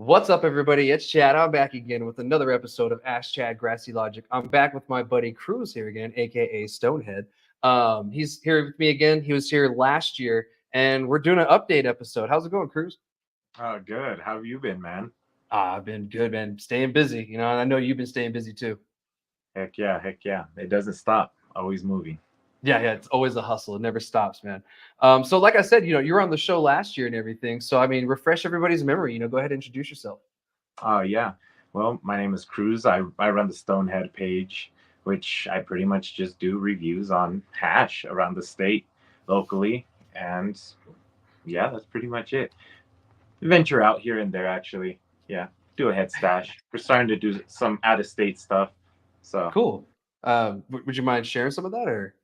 What's up, everybody? It's Chad. I'm back again with another episode of Ask Chad Grassy Logic. I'm back with my buddy Cruz here again, aka Stonehead. He's here with me again. He was here last year, and we're doing an update episode. How's it going, Cruz? Oh, good. How have you been, man? I've been good, man. Staying busy, and I know you've been staying busy too. Heck yeah, heck yeah. It doesn't stop. Always moving. Yeah, it's always a hustle. It never stops, man. So like I said, you were on the show last year and everything. So I mean, refresh everybody's memory. Go ahead and introduce yourself. Oh, yeah. Well, my name is Cruz. I run the Stonehead page, which I pretty much just do reviews on hash around the state locally. And yeah, that's pretty much it. Venture out here and there, actually. Yeah, do a head stash. We're starting to do some out of state stuff. So, Cool. Would you mind sharing some of that, or?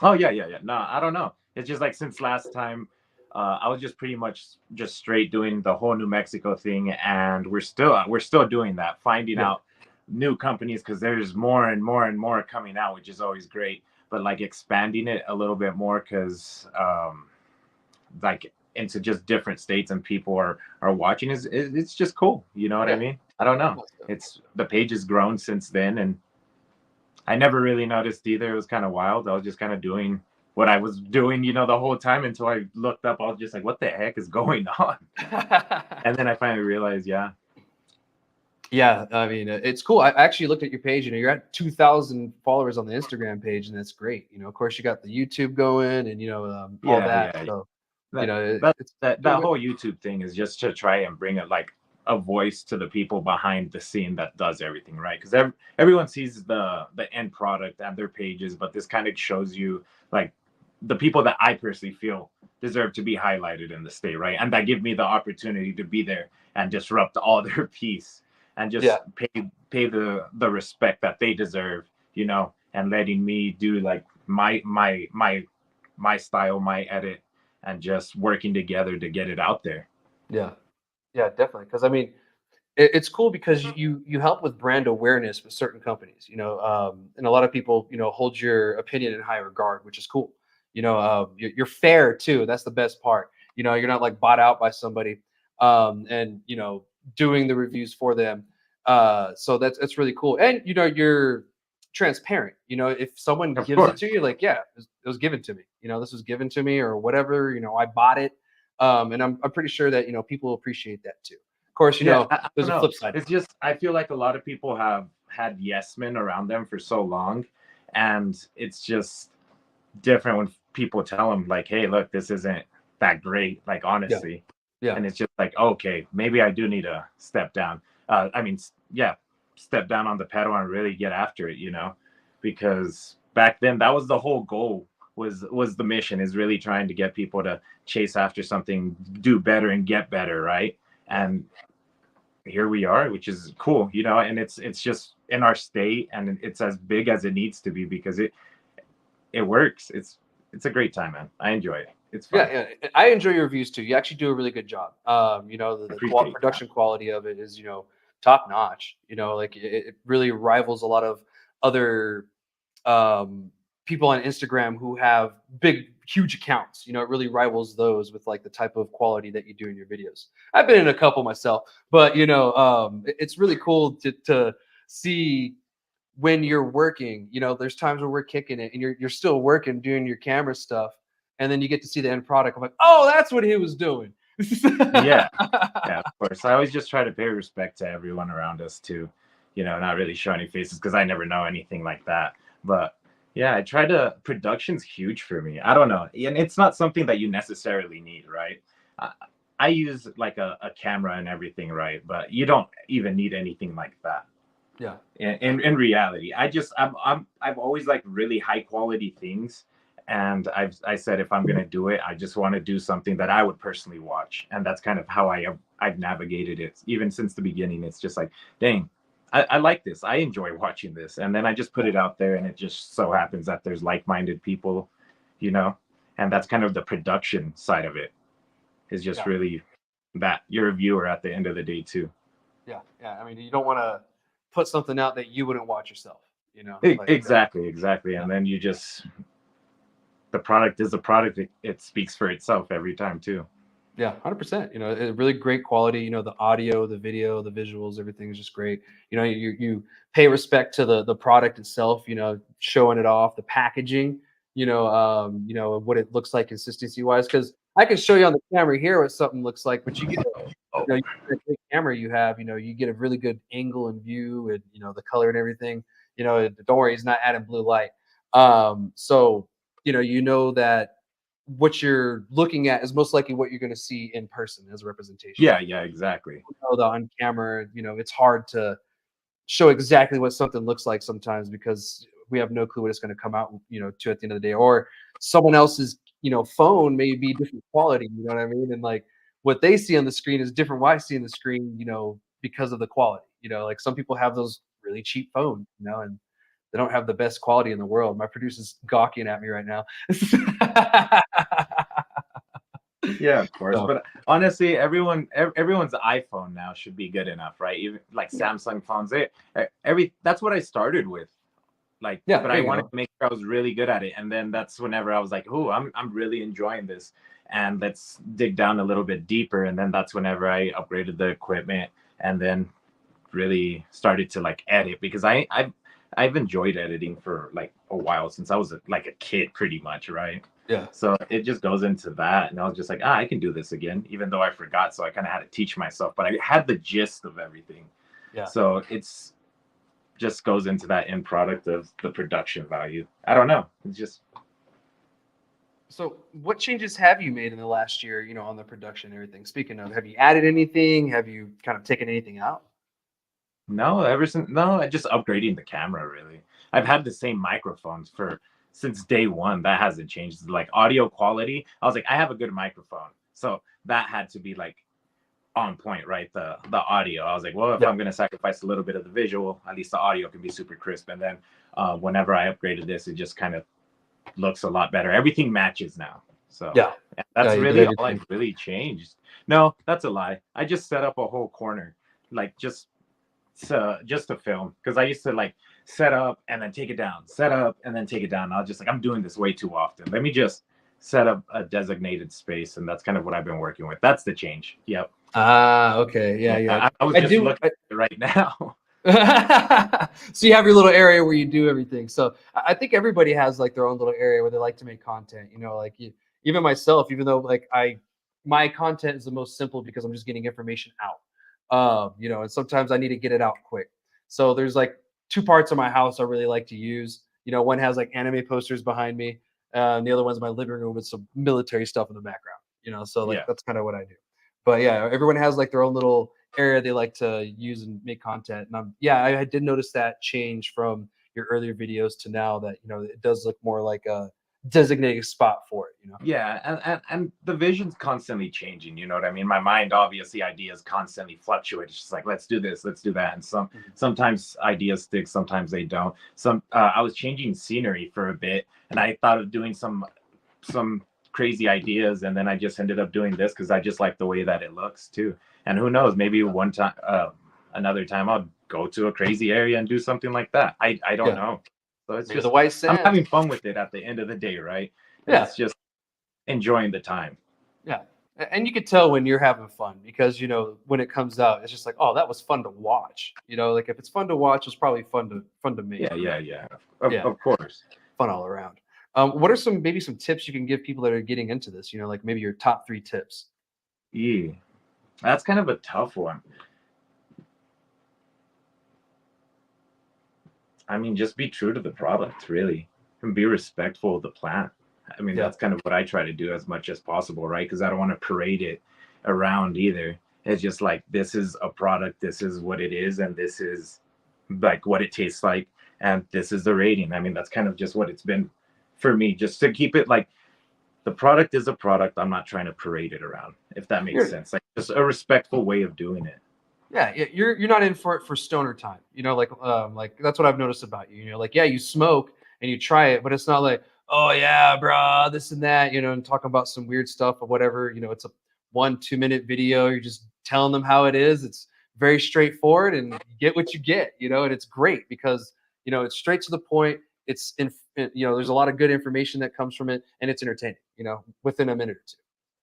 oh yeah. No, I don't know. It's just like since last time, I was just pretty much just straight doing the whole New Mexico thing, and we're still doing that, finding Yeah. out new companies because there's more and more and more coming out, which is always great. But like expanding it a little bit more because like into just different states and people are watching it's just cool. You know what I Yeah. mean? I don't know. It's the page has grown since then, and I never really noticed either. It was kind of wild. I was just kind of doing what I was doing, the whole time until I looked up. I was just like, what the heck is going on? And then I finally realized, yeah. Yeah, I mean, it's cool. I actually looked at your page. You're at 2,000 followers on the Instagram page, and that's great. Of course, you got the YouTube going, and all Yeah, that. yeah. So, That it's doing that good. whole YouTube thing is just to try and bring it like a voice to the people behind the scene that does everything, right? Because everyone sees the end product and their pages, but this kind of shows you like the people that I personally feel deserve to be highlighted in the state, right? And that give me the opportunity to be there and disrupt all their peace and Yeah, just pay the respect that they deserve, and letting me do like my style, my edit, and just working together to get it out there. yeah, yeah, definitely. Because I mean, it's cool because you help with brand awareness with certain companies. And a lot of people hold your opinion in high regard, which is cool. You're fair too. That's the best part. You're not like bought out by somebody, and doing the reviews for them. So that's really cool. And you're transparent. If someone Of gives it course. to you, like, yeah, it was given to me. This was given to me or whatever. I bought it. And I'm pretty sure that people appreciate that too. Of course, Yeah, I there's don't a know. flip side. It's just I feel like a lot of people have had yes men around them for so long, and it's just different when people tell them like, "Hey, look, this isn't that great." Like Yeah, honestly, yeah, and it's just like, okay, maybe I do need to step down. I mean, yeah, step down on the pedal and really get after it, because back then that was the whole goal. Was the mission is really trying to get people to chase after something, do better and get better, right? yeah, And here we are, which is cool, and it's just in our state and it's as big as it needs to be because it works. It's a great time, man. I enjoy it. It's fun. yeah, yeah. I enjoy your reviews too. You actually do a really good job. The Appreciate that. production quality of it is top notch. Like it really rivals a lot of other people on Instagram who have big, huge accounts. It really rivals those with like the type of quality that you do in your videos. I've been in a couple myself, but it's really cool to see when you're working. There's times where we're kicking it and you're still working, doing your camera stuff, and then you get to see the end product. I'm like, oh, that's what he was doing. Yeah, yeah, of course. I always just try to pay respect to everyone around us too, not really show any faces because I never know anything like that. But yeah, I try to. Production's huge for me. I don't know, and it's not something that you necessarily need, right? I, I use like a camera and everything, right? But you don't even need anything like that. Yeah, In reality, I've always liked really high quality things, and I said if I'm gonna do it, I just want to do something that I would personally watch, and that's kind of how I've navigated it even since the beginning. It's just like, dang, I like this, I enjoy watching this, and then I just put yeah, it out there, and it just so happens that there's like-minded people, you know, and that's kind of the production side of it is just yeah, really that you're a viewer at the end of the day too. yeah, yeah. I mean, you don't want to put something out that you wouldn't watch yourself. Like, Exactly, yeah, and then you just the product is a product. It speaks for itself every time too. Yeah, 100%. Really great quality. The audio, the video, the visuals, everything is just great. You pay respect to the product itself. Showing it off, the packaging. What it looks like consistency wise. Because I can show you on the camera here what something looks like, but you get a great camera you have. You get a really good angle and view, and the color and everything. Don't worry, he's not adding blue light. So that what you're looking at is most likely what you're going to see in person as a representation. Yeah, yeah, exactly. That on camera, it's hard to show exactly what something looks like sometimes because we have no clue what it's going to come out, to at the end of the day. Or someone else's, phone may be different quality. You know what I mean? And like what they see on the screen is different what I see on the screen, because of the quality. Like some people have those really cheap phones, and they don't have the best quality in the world. My producer's gawking at me right now. Yeah, of course. So But honestly, everyone's iPhone now should be good enough, right? Even like yeah, Samsung phones, every that's what I started with. Like, yeah, but there I you wanted go. to make sure I was really good at it, and then that's whenever I was like, "Oh, I'm really enjoying this," and let's dig down a little bit deeper. And then that's whenever I upgraded the equipment, and then really started to like edit because I've enjoyed editing for like a while since I was like a kid, pretty much, right? Yeah, So it just goes into that, and I was just like, I can do this again, even though I forgot. So I kind of had to teach myself, but I had the gist of everything. yeah. So it's just goes into that end product of the production value. I don't know. It's just So, what changes have you made in the last year, on the production and everything? Speaking of, have you added anything? Have you kind of taken anything out? no, ever since no, I just upgrading the camera really. I've had the same microphones for since day one. That hasn't changed. Like audio quality, I was like, I have a good microphone. So that had to be like on point, right? The audio. I was like, well, if Yeah, I'm gonna sacrifice a little bit of the visual, at least the audio can be super crisp. And then whenever I upgraded this, it just kind of looks a lot better. Everything matches now. So yeah, yeah. that's You did really all everything. I've really changed. No, that's a lie. I just set up a whole corner, like just to film because I used to like set up and then take it down, set up and then take it down. I was just like, I'm doing this way too often. Let me just set up a designated space, and that's kind of what I've been working with. That's the change. Yep. Ah, okay. Yeah, Yeah, yeah. I was I just do. looking at it right now. So you have your little area where you do everything. So I think everybody has like their own little area where they like to make content. Like even myself, even though like my content is the most simple because I'm just getting information out. And sometimes I need to get it out quick. So there's like two parts of my house I really like to use. One has like anime posters behind me, and the other one's my living room with some military stuff in the background. So like Yeah. that's kind of what I do. But yeah, everyone has like their own little area they like to use and make content. And yeah, I did notice that change from your earlier videos to now that it does look more like a designated spot for it. Yeah, and the vision's constantly changing. You know what I mean? My mind, obviously, ideas constantly fluctuate. It's just like let's do this, let's do that, and Mhm. sometimes ideas stick, sometimes they don't. I was changing scenery for a bit, and I thought of doing some crazy ideas, and then I just ended up doing this because I just like the way that it looks too. And who knows, maybe one time, another time, I'll go to a crazy area and do something like that. I don't Yeah, know. So it's maybe the just white I'm sands. having fun with it at the end of the day, right? Yeah, It's just enjoying the time. yeah. And you could tell when you're having fun because when it comes out, it's just like, oh, that was fun to watch. Like if it's fun to watch, it's probably fun to make. Yeah, yeah, yeah. Of, Yeah, of course. fun all around. What are some tips you can give people that are getting into this? Like maybe your top 3 tips. Yeah, that's kind of a tough one. I mean, just be true to the product, really, and be respectful of the plant. I mean, Yeah, that's kind of what I try to do as much as possible, right? Because I don't want to parade it around either. It's just like this is a product, this is what it is, and this is like what it tastes like, and this is the rating. I mean, that's kind of just what it's been for me, just to keep it like the product is a product. I'm not trying to parade it around, if that makes you're sense. Like just a respectful way of doing it. Yeah, you're not in for it for stoner time. Like that's what I've noticed about you. Like yeah, you smoke and you try it, but it's not like, oh yeah, bro, this and that, and talking about some weird stuff or whatever. It's a 1-2 minute video. You're just telling them how it is. It's very straightforward, and you get what you get. And it's great because it's straight to the point. There's a lot of good information that comes from it, and it's entertaining. Within a minute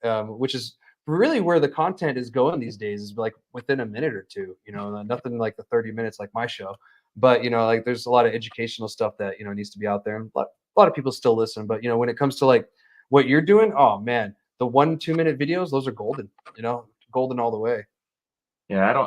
or two, which is really where the content is going these days is like within a minute or two, nothing like the 30 minutes like my show. But like there's a lot of educational stuff that needs to be out there, and a lot of people still listen. But when it comes to like what you're doing, oh man, the 1-2 minute videos, those are golden, golden all the way. Yeah,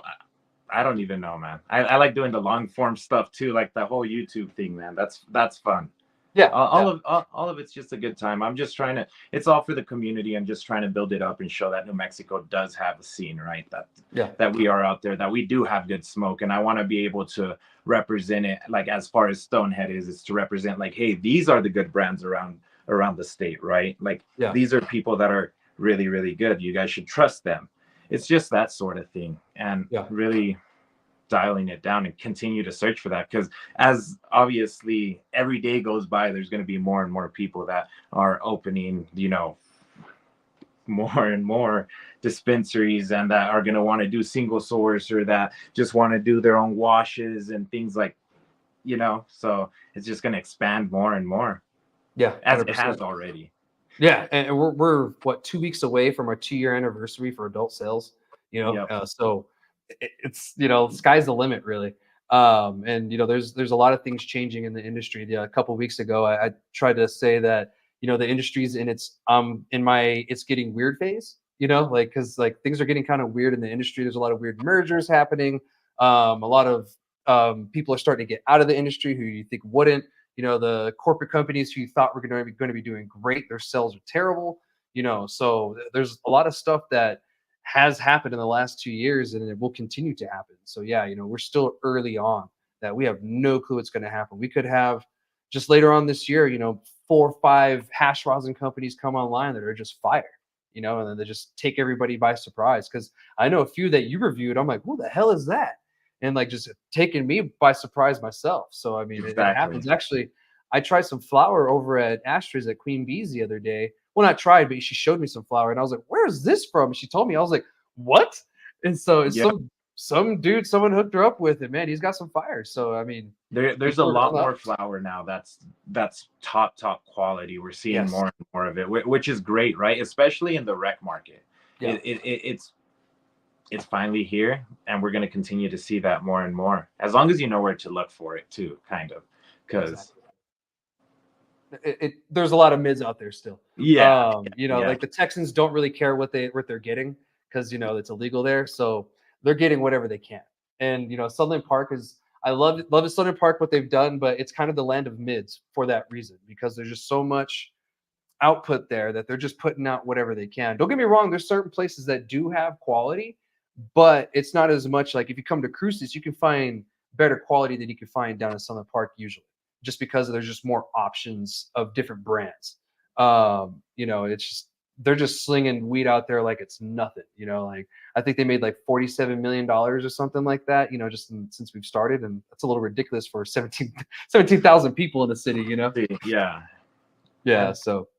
I don't even know, man. I like doing the long form stuff too, like the whole YouTube thing, man. That's fun. Yeah, yeah, All of it's just a good time. I'm just trying to. It's all for the community. I'm just trying to build it up and show that New Mexico does have a scene, right? yeah, That we are out there, that we do have good smoke, and I want to be able to represent it. Like as far as Stonehead is to represent, like, hey, these are the good brands around the state, right? Like yeah, these are people that are really really good. You guys should trust them. It's just that sort of thing, and yeah, really dialing it down and continue to search for that, because as obviously every day goes by, there's going to be more and more people that are opening more and more dispensaries, and that are going to want to do single source, or that just want to do their own washes and things like, so it's just going to expand more and more, yeah, as it 100%. has already. Yeah, and we're what 2 weeks away from our 2-year anniversary for adult sales. Yep. So it's sky's the limit really. And there's a lot of things changing in the industry. Yeah, a couple weeks ago, I tried to say that the industry's in its in my it's getting weird phase. Like because like things are getting kind of weird in the industry. There's a lot of weird mergers happening. A lot of people are starting to get out of the industry who you think wouldn't. The corporate companies who you thought were going to be doing great, their sales are terrible. So there's a lot of stuff that has happened in the last 2 years, and it will continue to happen. So yeah, we're still early on that we have no clue what's going to happen. We could have just later on this year, 4 or 5 hash rosin companies come online that are just fire, and then they just take everybody by surprise. Because I know a few that you reviewed. I'm like, who the hell is that? And like just taking me by surprise myself. So I mean, it Exactly. happens. Actually, I tried some flour over at Ashtrays at Queen Bee's the other day. Well, not tried, but she showed me some flour, and I was like, "Where is this from?" And she told me. I was like, "What?" And so it's Yeah, some dude, someone hooked her up with it. Man, he's got some fire. So I mean, there's a people are on lot the more up. flour now that's top quality. We're seeing Yes. more and more of it, which is great, right? Especially in the rec market. Yeah. It's finally here, and we're going to continue to see that more and more, as long as you know where to look for it too, kind of, because Exactly. There's a lot of mids out there still. yeah, yeah, Like the Texans don't really care what they're getting because it's illegal there, so they're getting whatever they can. And Sunland Park is I love Sunland Park what they've done, but it's kind of the land of mids for that reason because there's just so much output there that they're just putting out whatever they can. Don't get me wrong, there's certain places that do have quality, but it's not as much like if you come to Cruces, you can find better quality than you can find down in Sunland Park usually, just because there's just more options of different brands. It's just they're just slinging weed out there like it's nothing. Like I think they made like $47 million or something like that. Since we've started, and that's a little ridiculous for 17,000 people in the city. yeah. Yeah. So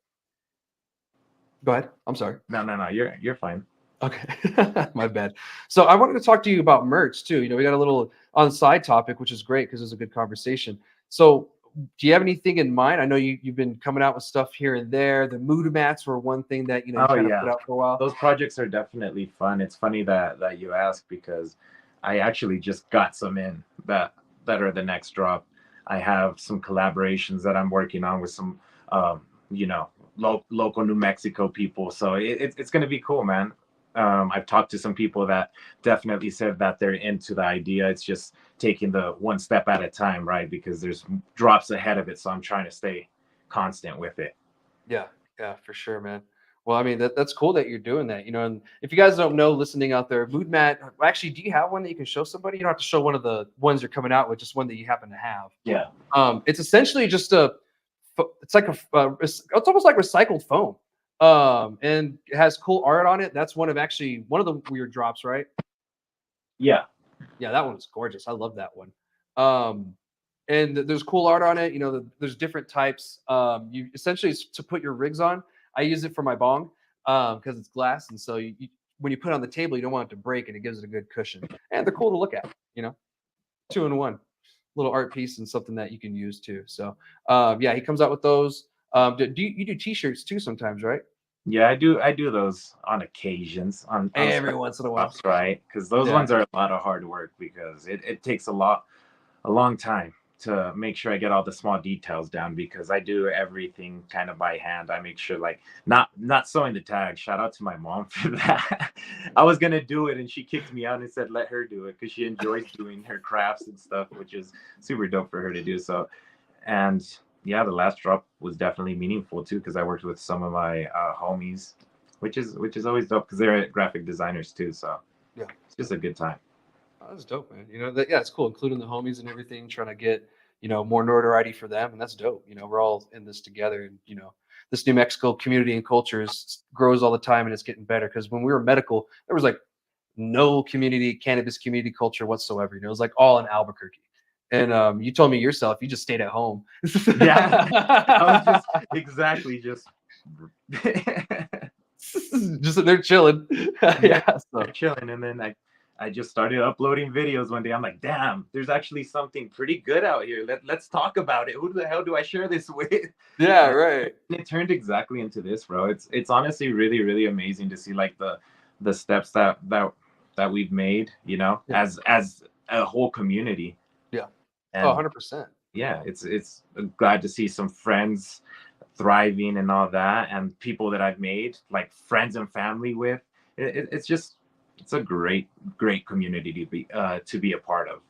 go ahead. I'm sorry. No, you're fine. Okay, my bad. So I wanted to talk to you about merch too. We got a little on side topic, which is great because it was a good conversation. So, do you have anything in mind? I know you've been coming out with stuff here and there. The mood mats were one thing that you Oh kind of put yeah, out for a while. those projects are definitely fun. It's funny that you ask, because I actually just got some in that are the next drop. I have some collaborations that I'm working on with some um, you know local New Mexico people, so it's going to be cool, man. I've talked to some people that definitely said that they're into the idea. It's just taking the one step at a time, right? Because there's drops ahead of it, so I'm trying to stay constant with it. Yeah, yeah, for sure, man. Well, I mean that's cool that you're doing that. And if you guys don't know, listening out there, mood mat. Actually, do you have one that you can show somebody? You don't have to show one of the ones you're coming out with, just one that you happen to have. Yeah. It's essentially just it's like it's almost like recycled foam. And it has cool art on it. That's one of the weird drops, right? Yeah. Yeah, that one's gorgeous. I love that one. Um, and there's cool art on it. There's different types. You essentially it's to put your rigs on. I use it for my bong because it's glass, and so when you put it on the table, you don't want it to break, and it gives it a good cushion. And they're cool to look at. 2 in 1, little art piece and something that you can use too. So yeah, he comes out with those. Do you do t-shirts too sometimes, right? Yeah, I do those on occasions on Every special once in a while. drops, right? Because those Yeah. ones are a lot of hard work because it takes a long time to make sure I get all the small details down because I do everything kind of by hand. I make sure like not sewing the tag. Shout out to my mom for that. I was gonna do it and she kicked me out and said let her do it because she enjoys doing her crafts and stuff, which is super dope for her to do. So and yeah, the last drop was definitely meaningful too because I worked with some of my homies, which is always dope because they're graphic designers too. So Yeah. it's just a good time. Oh, that's dope, man. Yeah, it's cool, including the homies and everything, trying to get, more notoriety for them. And that's dope. We're all in this together. And, this New Mexico community and culture grows all the time and it's getting better. Cause when we were medical, there was like no cannabis community culture whatsoever. It was like all in Albuquerque. And you told me yourself, you just stayed at home. Yeah, I was just exactly just Just sitting there chilling. yeah, Yeah. So they're chilling, and then I just started uploading videos one day. I'm like, damn, there's actually something pretty good out here. Let's talk about it. Who the hell do I share this with? yeah, And right. it turned exactly into this, bro. It's honestly really really amazing to see like the steps that we've made, Yeah. as a whole community. Yeah. Oh, And 100%. yeah, it's glad to see some friends thriving and all that, and people that I've made like friends and family with. It's just it's a great community to be a part of.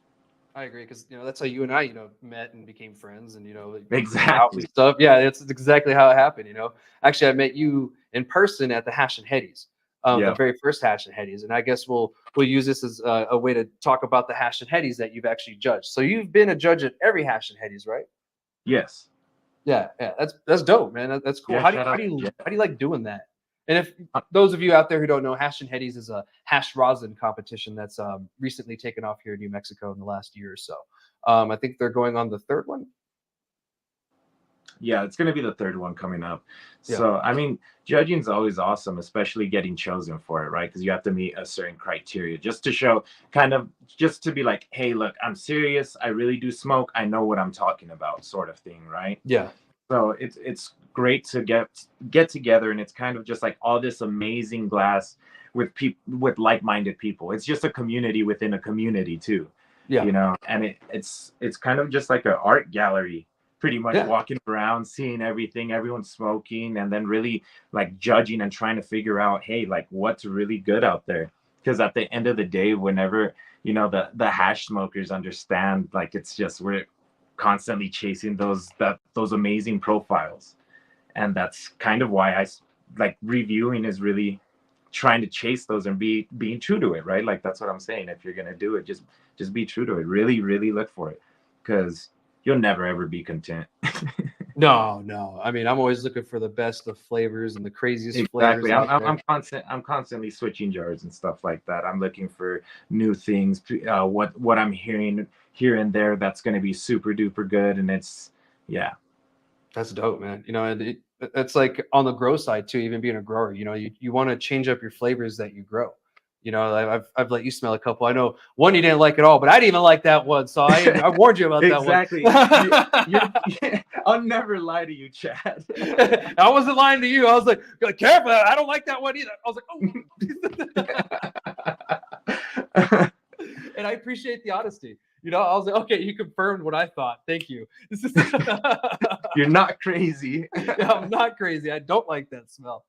I agree because that's how you and I met and became friends and like, hang out and Exactly. stuff. Yeah, it's exactly how it happened. Actually, I met you in person at the Hash and Hetties, the Yeah. very first Hash and Hetties, and I guess we'll use this as a way to talk about the Hash and Hetties that you've actually judged. So you've been a judge at every Hash and Hetties, right? Yes. Yeah, yeah, that's dope, man. That's cool. Yeah. How do you Shout how out. do you Yeah. how do you like doing that? And if Uh, those of you out there who don't know, Hash and Hetties is a hash rosin competition that's recently taken off here in New Mexico in the last year or so. I think they're going on the third one. yeah, it's gonna be the third one coming up. Yeah, So I mean, judging is always awesome, especially getting chosen for it, right? Because you have to meet a certain criteria just to show, kind of, just to be like, hey, look, I'm serious. I really do smoke. I know what I'm talking about, sort of thing, right? yeah, So it's great to get together, and it's kind of just like all this amazing glass with people with like-minded people. It's just a community within a community too, yeah, and it's kind of just like an art gallery, pretty much, yeah. walking around seeing everything, everyone smoking, and then really like judging and trying to figure out, hey, like what's really good out there. Because at the end of the day, whenever the hash smokers understand, like it's just we're constantly chasing those amazing profiles, and that's kind of why like reviewing is really trying to chase those and being true to it, right? Like that's what I'm saying. If you're gonna do it, just be true to it. Really really look for it, because you'll never ever be content. No, no. I mean, I'm always looking for the best of flavors and the craziest flavors Exactly. out there. I'm constantly switching jars and stuff like that. I'm looking for new things. What I'm hearing here and there that's going to be super duper good, and it's yeah. That's dope, man. And it's like on the grow side too. Even being a grower, you want to change up your flavors that you grow. I've let you smell a couple. I know one you didn't like at all, but I didn't even like that one, so I warned you about that one. Exactly. I'll never lie to you, Chad. I wasn't lying to you. I was like, careful, I don't like that one either. I was like, oh. And I appreciate the honesty. I was like, okay, you confirmed what I thought. Thank you. You're not crazy. Yeah, I'm not crazy. I don't like that smell.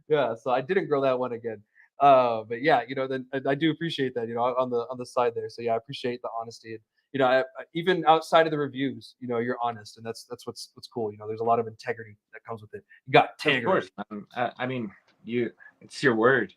Yeah, so I didn't grow that one again. But yeah, then I do appreciate that, on the side there. So yeah, I appreciate the honesty. And even outside of the reviews, you're honest, and that's what's cool. There's a lot of integrity that comes with it. You got Of integrity. course. I mean, it's your word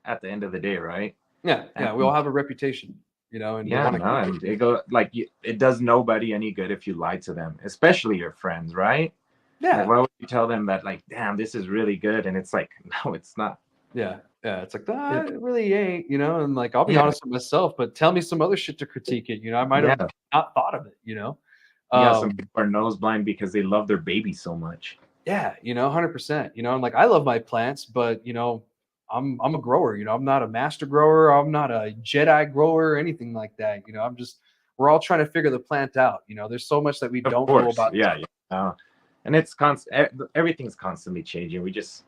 at the end of the day, right? Yeah, yeah. We all And have a reputation, and you yeah, want to no, keep and it does nobody any good if you lie to them, especially your friends, right? Like, Yeah, why would you tell them that, like, damn, this is really good, and it's like, no, it's not. yeah, yeah. It's like It- that it really ain't, and like I'll be yeah, honest with myself, but tell me some other shit to critique it. I might have yeah, not thought of it. yeah. Some Um, people are nose blind because they love their baby so much. Yeah, 100%. I'm like, I love my plants, but I'm a grower. I'm not a master grower. I'm not a Jedi grower or anything like that. We're all trying to figure the plant out. There's so much that we Of don't know course, about. yeah, yeah. And it's constant. Everything's constantly changing. We just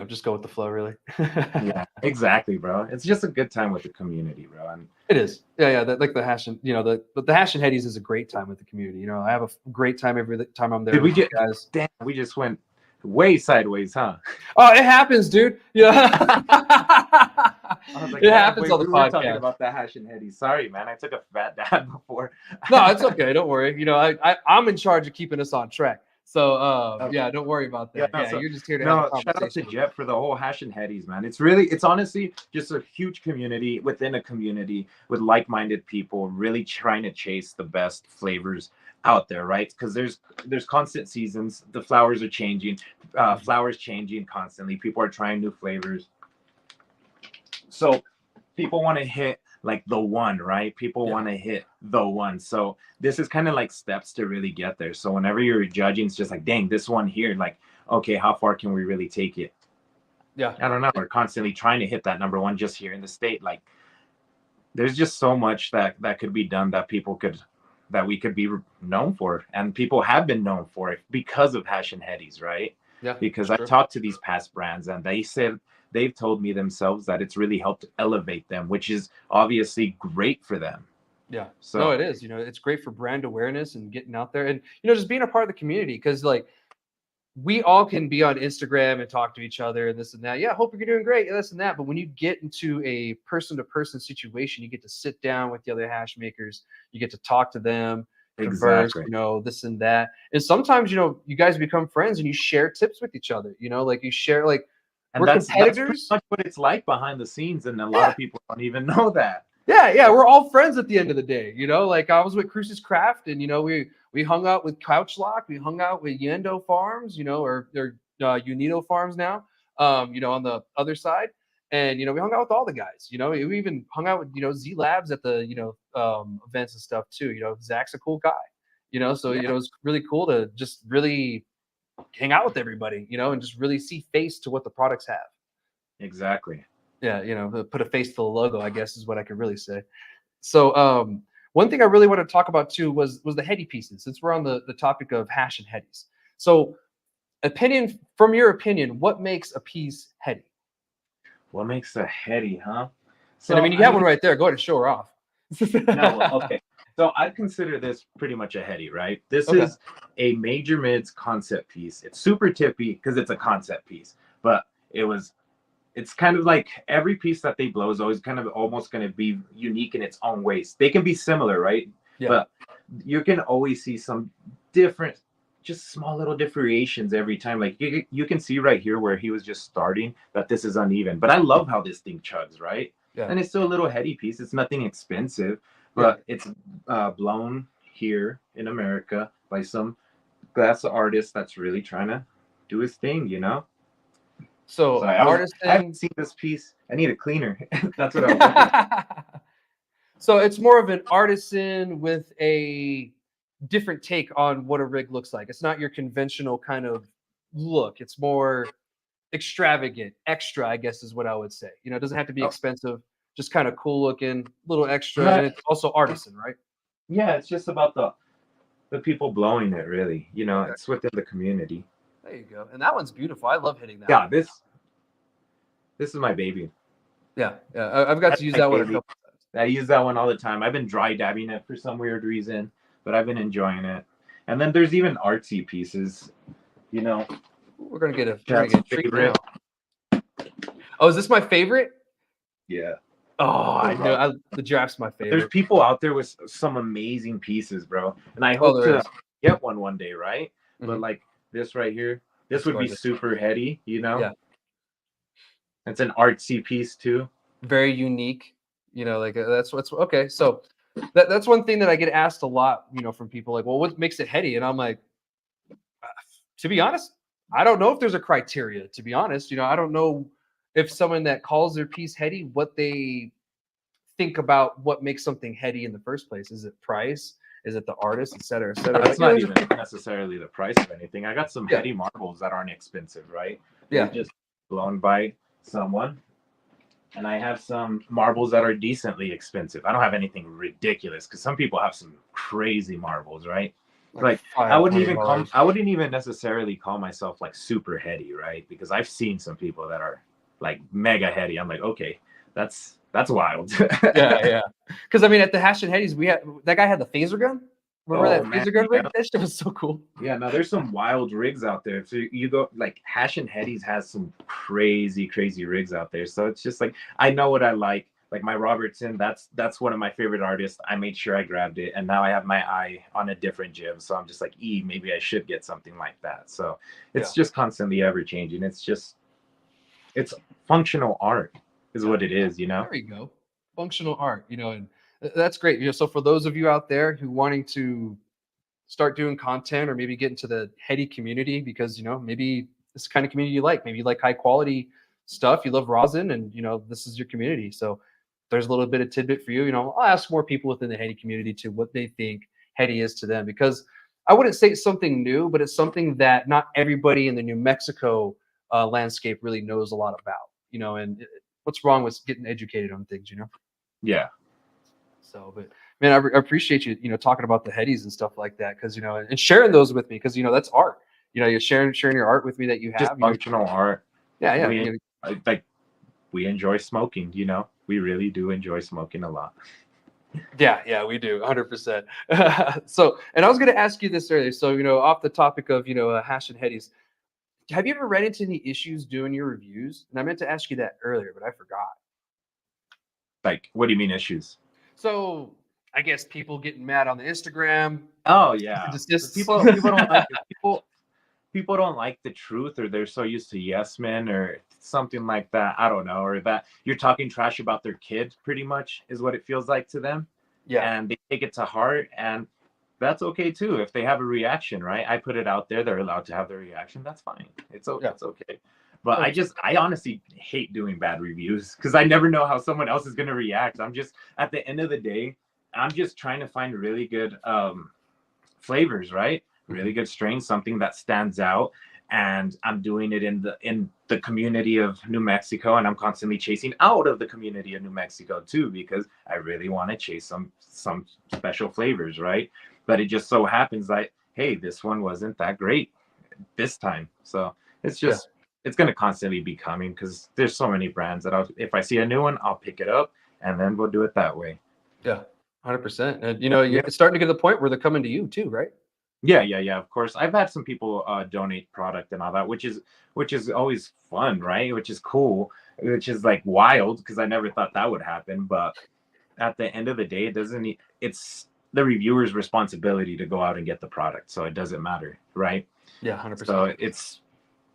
just go with the flow, really. Yeah, exactly, bro. It's just a good time with the community, bro. And It is. Yeah, yeah. Like the hash and the hash and headies is a great time with the community. I have a great time every time I'm there did we with you get? guys. Damn, we just went way sideways, huh? Oh, it happens, dude. Yeah. I was like, It damn, happens wait, on the we were talking podcast. about the hash and heady. Sorry, man. I took a fat dab before. No, it's okay. Don't worry. I'm in charge of keeping us on track. So Okay. yeah, don't worry about Yeah, that. no, Yeah, so you're just here to have a no, shout out to conversation with me. Jeff for the whole hash and headies, man. It's honestly just a huge community within a community with like-minded people really trying to chase the best flavors out there, right? Because there's constant seasons, the flowers are changing, flowers changing constantly. People are trying new flavors. So people want to hit like the one, right? People want to hit the one. So this is kind of like steps to really get there. So whenever you're judging, it's just like, dang, this one here, like, okay, how far can we really take it? Yeah. I don't know. We're constantly trying to hit that number one just here in the state. Like, there's just so much that could be done that we could be known for, and people have been known for it because of hash and headies, right? Yeah. Because I talked to these past brands and they said they've told me themselves that it's really helped elevate them, which is obviously great for them. Yeah. So No, it is. It's great for brand awareness and getting out there and just being a part of the community because like we all can be on Instagram and talk to each other and this and that. Yeah, hope you're doing great, this and that. But when you get into a person-to-person situation, you get to sit down with the other hash makers. You get to talk to them, converse, exactly. this and that. And sometimes, you guys become friends and you share tips with each other. Like you share, like And we're that's pretty competitors. much what it's like behind the scenes, and a lot Yeah. of people don't even know that. Yeah, yeah, we're all friends at the end of the day. Like I was with Cruz's Craft, and we hung out with Couch Lock, we hung out with Yendo Farms, or Unido Farms now, on the other side, and we hung out with all the guys. We even hung out with Z Labs at the events and stuff too. Zach's a cool guy. So Yeah. it was really cool to just really hang out with everybody, and just really see face to what the products have. Exactly. Yeah, put a face to the logo, I guess is what I could really say. So one thing I really want to talk about too was the heady pieces, since we're on the topic of hash and headies. So from your opinion, what makes a piece heady? What makes a heady, huh? So, and I mean, you have one right there. Go ahead and show her off. No, okay. So I'd consider this pretty much a heady, right? This Okay. is a major mids concept piece. It's super tippy because it's a concept piece, but it's kind of like every piece that they blow is always kind of almost going to be unique in its own ways. They can be similar, right? Yeah. But you can always see some different, just small little variations every time. Like you can see right here where he was just starting that this is uneven. But I love how this thing chugs, right? Yeah. And it's still a little heady piece. It's nothing expensive, but it's blown here in America by some glass artist that's really trying to do his thing, So I haven't seen this piece. I need a cleaner. That's what I was looking. So it's more of an artisan with a different take on what a rig looks like. It's not your conventional kind of look. It's more extravagant, extra, I guess is what I would say. It doesn't have to be expensive, just kind of cool looking, little extra, and it's also artisan, right? Yeah, it's just about the people blowing it, really. It's within the community. There you go. And that one's beautiful. I love hitting that. Yeah, this is my baby. Yeah, I've got to use that one a couple times. I use that one all the time. I've been dry dabbing it for some weird reason, but I've been enjoying it. And then there's even artsy pieces. We're gonna get a treat now. Oh, is this my favorite? Yeah. Oh, I know. The giraffe's my favorite. There's people out there with some amazing pieces, bro. And I hope to get one day, right? Mm-hmm. But like this right here, this would be super heady, Yeah. It's an artsy piece too. Very unique. Like that's what's okay. So that's one thing that I get asked a lot, from people like, well, what makes it heady? And I'm like, to be honest, I don't know if there's a criteria, to be honest. I don't know if someone that calls their piece heady, what they think about what makes something heady in the first place. Is it price? Is it the artist, et cetera, et cetera? That's not even necessarily the price of anything. I got some heady marbles that aren't expensive, right? They're just blown by someone. And I have some marbles that are decently expensive. I don't have anything ridiculous because some people have some crazy marbles, right? Like $500. I wouldn't even necessarily call myself like super heady, right? Because I've seen some people that are like mega heady. I'm like, okay, that's wild. Yeah, yeah. Because I mean, at the Hash and Headies, we had that guy had the phaser gun. Remember Oh that man, phaser gun yeah. rig? That shit was so cool. Yeah, no, there's some wild rigs out there. So you go like Hash and Headies has some crazy, crazy rigs out there. So it's just like I know what I like. Like my Robertson, that's one of my favorite artists. I made sure I grabbed it, and now I have my eye on a different gym. So I'm just like, maybe I should get something like that. So Yeah. it's just constantly ever changing. It's functional art, is Yeah. what it is, you know? There we go. Functional art, and that's great. So for those of you out there who wanting to start doing content or maybe get into the heady community because maybe this is the kind of community you like. Maybe you like high quality stuff. You love rosin, and this is your community. So there's a little bit of tidbit for you. I'll ask more people within the heady community to what they think heady is to them because I wouldn't say it's something new, but it's something that not everybody in the New Mexico landscape really knows a lot about. And what's wrong with getting educated on things. Yeah. So, but man, I appreciate you, talking about the headies and stuff like that, because and sharing those with me, because that's art. You're sharing your art with me that you Just have. functional art. Yeah, yeah, We like we enjoy smoking, We really do enjoy smoking a lot. yeah, we do, 100%. So, and I was going to ask you this earlier. So, off the topic of hash and headies, have you ever ran into any issues doing your reviews? And I meant to ask you that earlier, but I forgot. Like, what do you mean issues? So, I guess people getting mad on the Instagram. Oh yeah, Desists. people don't like it. People don't like the truth, or they're so used to yes men or something like that. I don't know, or that you're talking trash about their kid, pretty much is what it feels like to them. Yeah, And they take it to heart, and that's okay too if they have a reaction, right? I put it out there; they're allowed to have their reaction. That's fine. It's yeah. okay. But I honestly hate doing bad reviews because I never know how someone else is gonna react. I'm just at the end of the day, I'm just trying to find really good flavors, right? Really good strains, something that stands out. And I'm doing it in the community of New Mexico, and I'm constantly chasing out of the community of New Mexico too, because I really want to chase some special flavors, right? But it just so happens that hey, this one wasn't that great this time. So it's Yeah. just it's gonna constantly be coming because there's so many brands that if I see a new one, I'll pick it up and then we'll do it that way. Yeah, 100%. And Yeah. it's starting to get to the point where they're coming to you too, right? Yeah. Of course, I've had some people donate product and all that, which is always fun, right? Which is cool, which is like wild because I never thought that would happen. But at the end of the day, it's the reviewer's responsibility to go out and get the product, so it doesn't matter, right? Yeah, 100%. So it's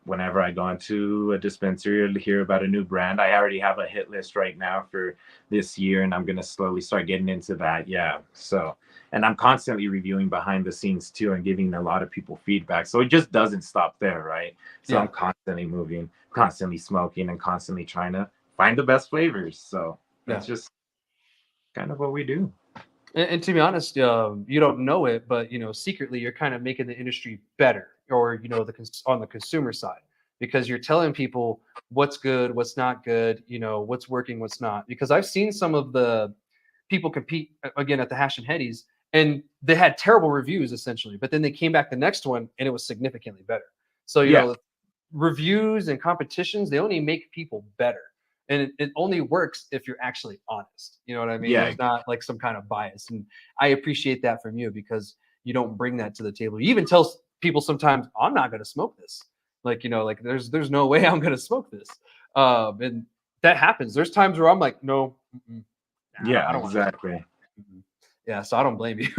whenever I go into a dispensary or hear about a new brand, I already have a hit list right now for this year, and I'm gonna slowly start getting into that. Yeah. So, and I'm constantly reviewing behind the scenes too, and giving a lot of people feedback. So it just doesn't stop there, right? So Yeah. I'm constantly moving, constantly smoking, and constantly trying to find the best flavors. So that's just kind of what we do. And to be honest, you don't know it, but secretly you're kind of making the industry better, or on the consumer side, because you're telling people what's good, what's not good, what's working, what's not. Because I've seen some of the people compete again at the Hash and Headies, and they had terrible reviews essentially, but then they came back the next one and it was significantly better. So Yeah. reviews and competitions, they only make people better. And it only works if you're actually honest. You know what I mean? Yeah. There's not like some kind of bias. And I appreciate that from you because you don't bring that to the table. You even tell people sometimes, I'm not going to smoke this. Like, like there's no way I'm going to smoke this. And that happens. There's times where I'm like, no, Yeah, I don't exactly. want to. Yeah. So I don't blame you.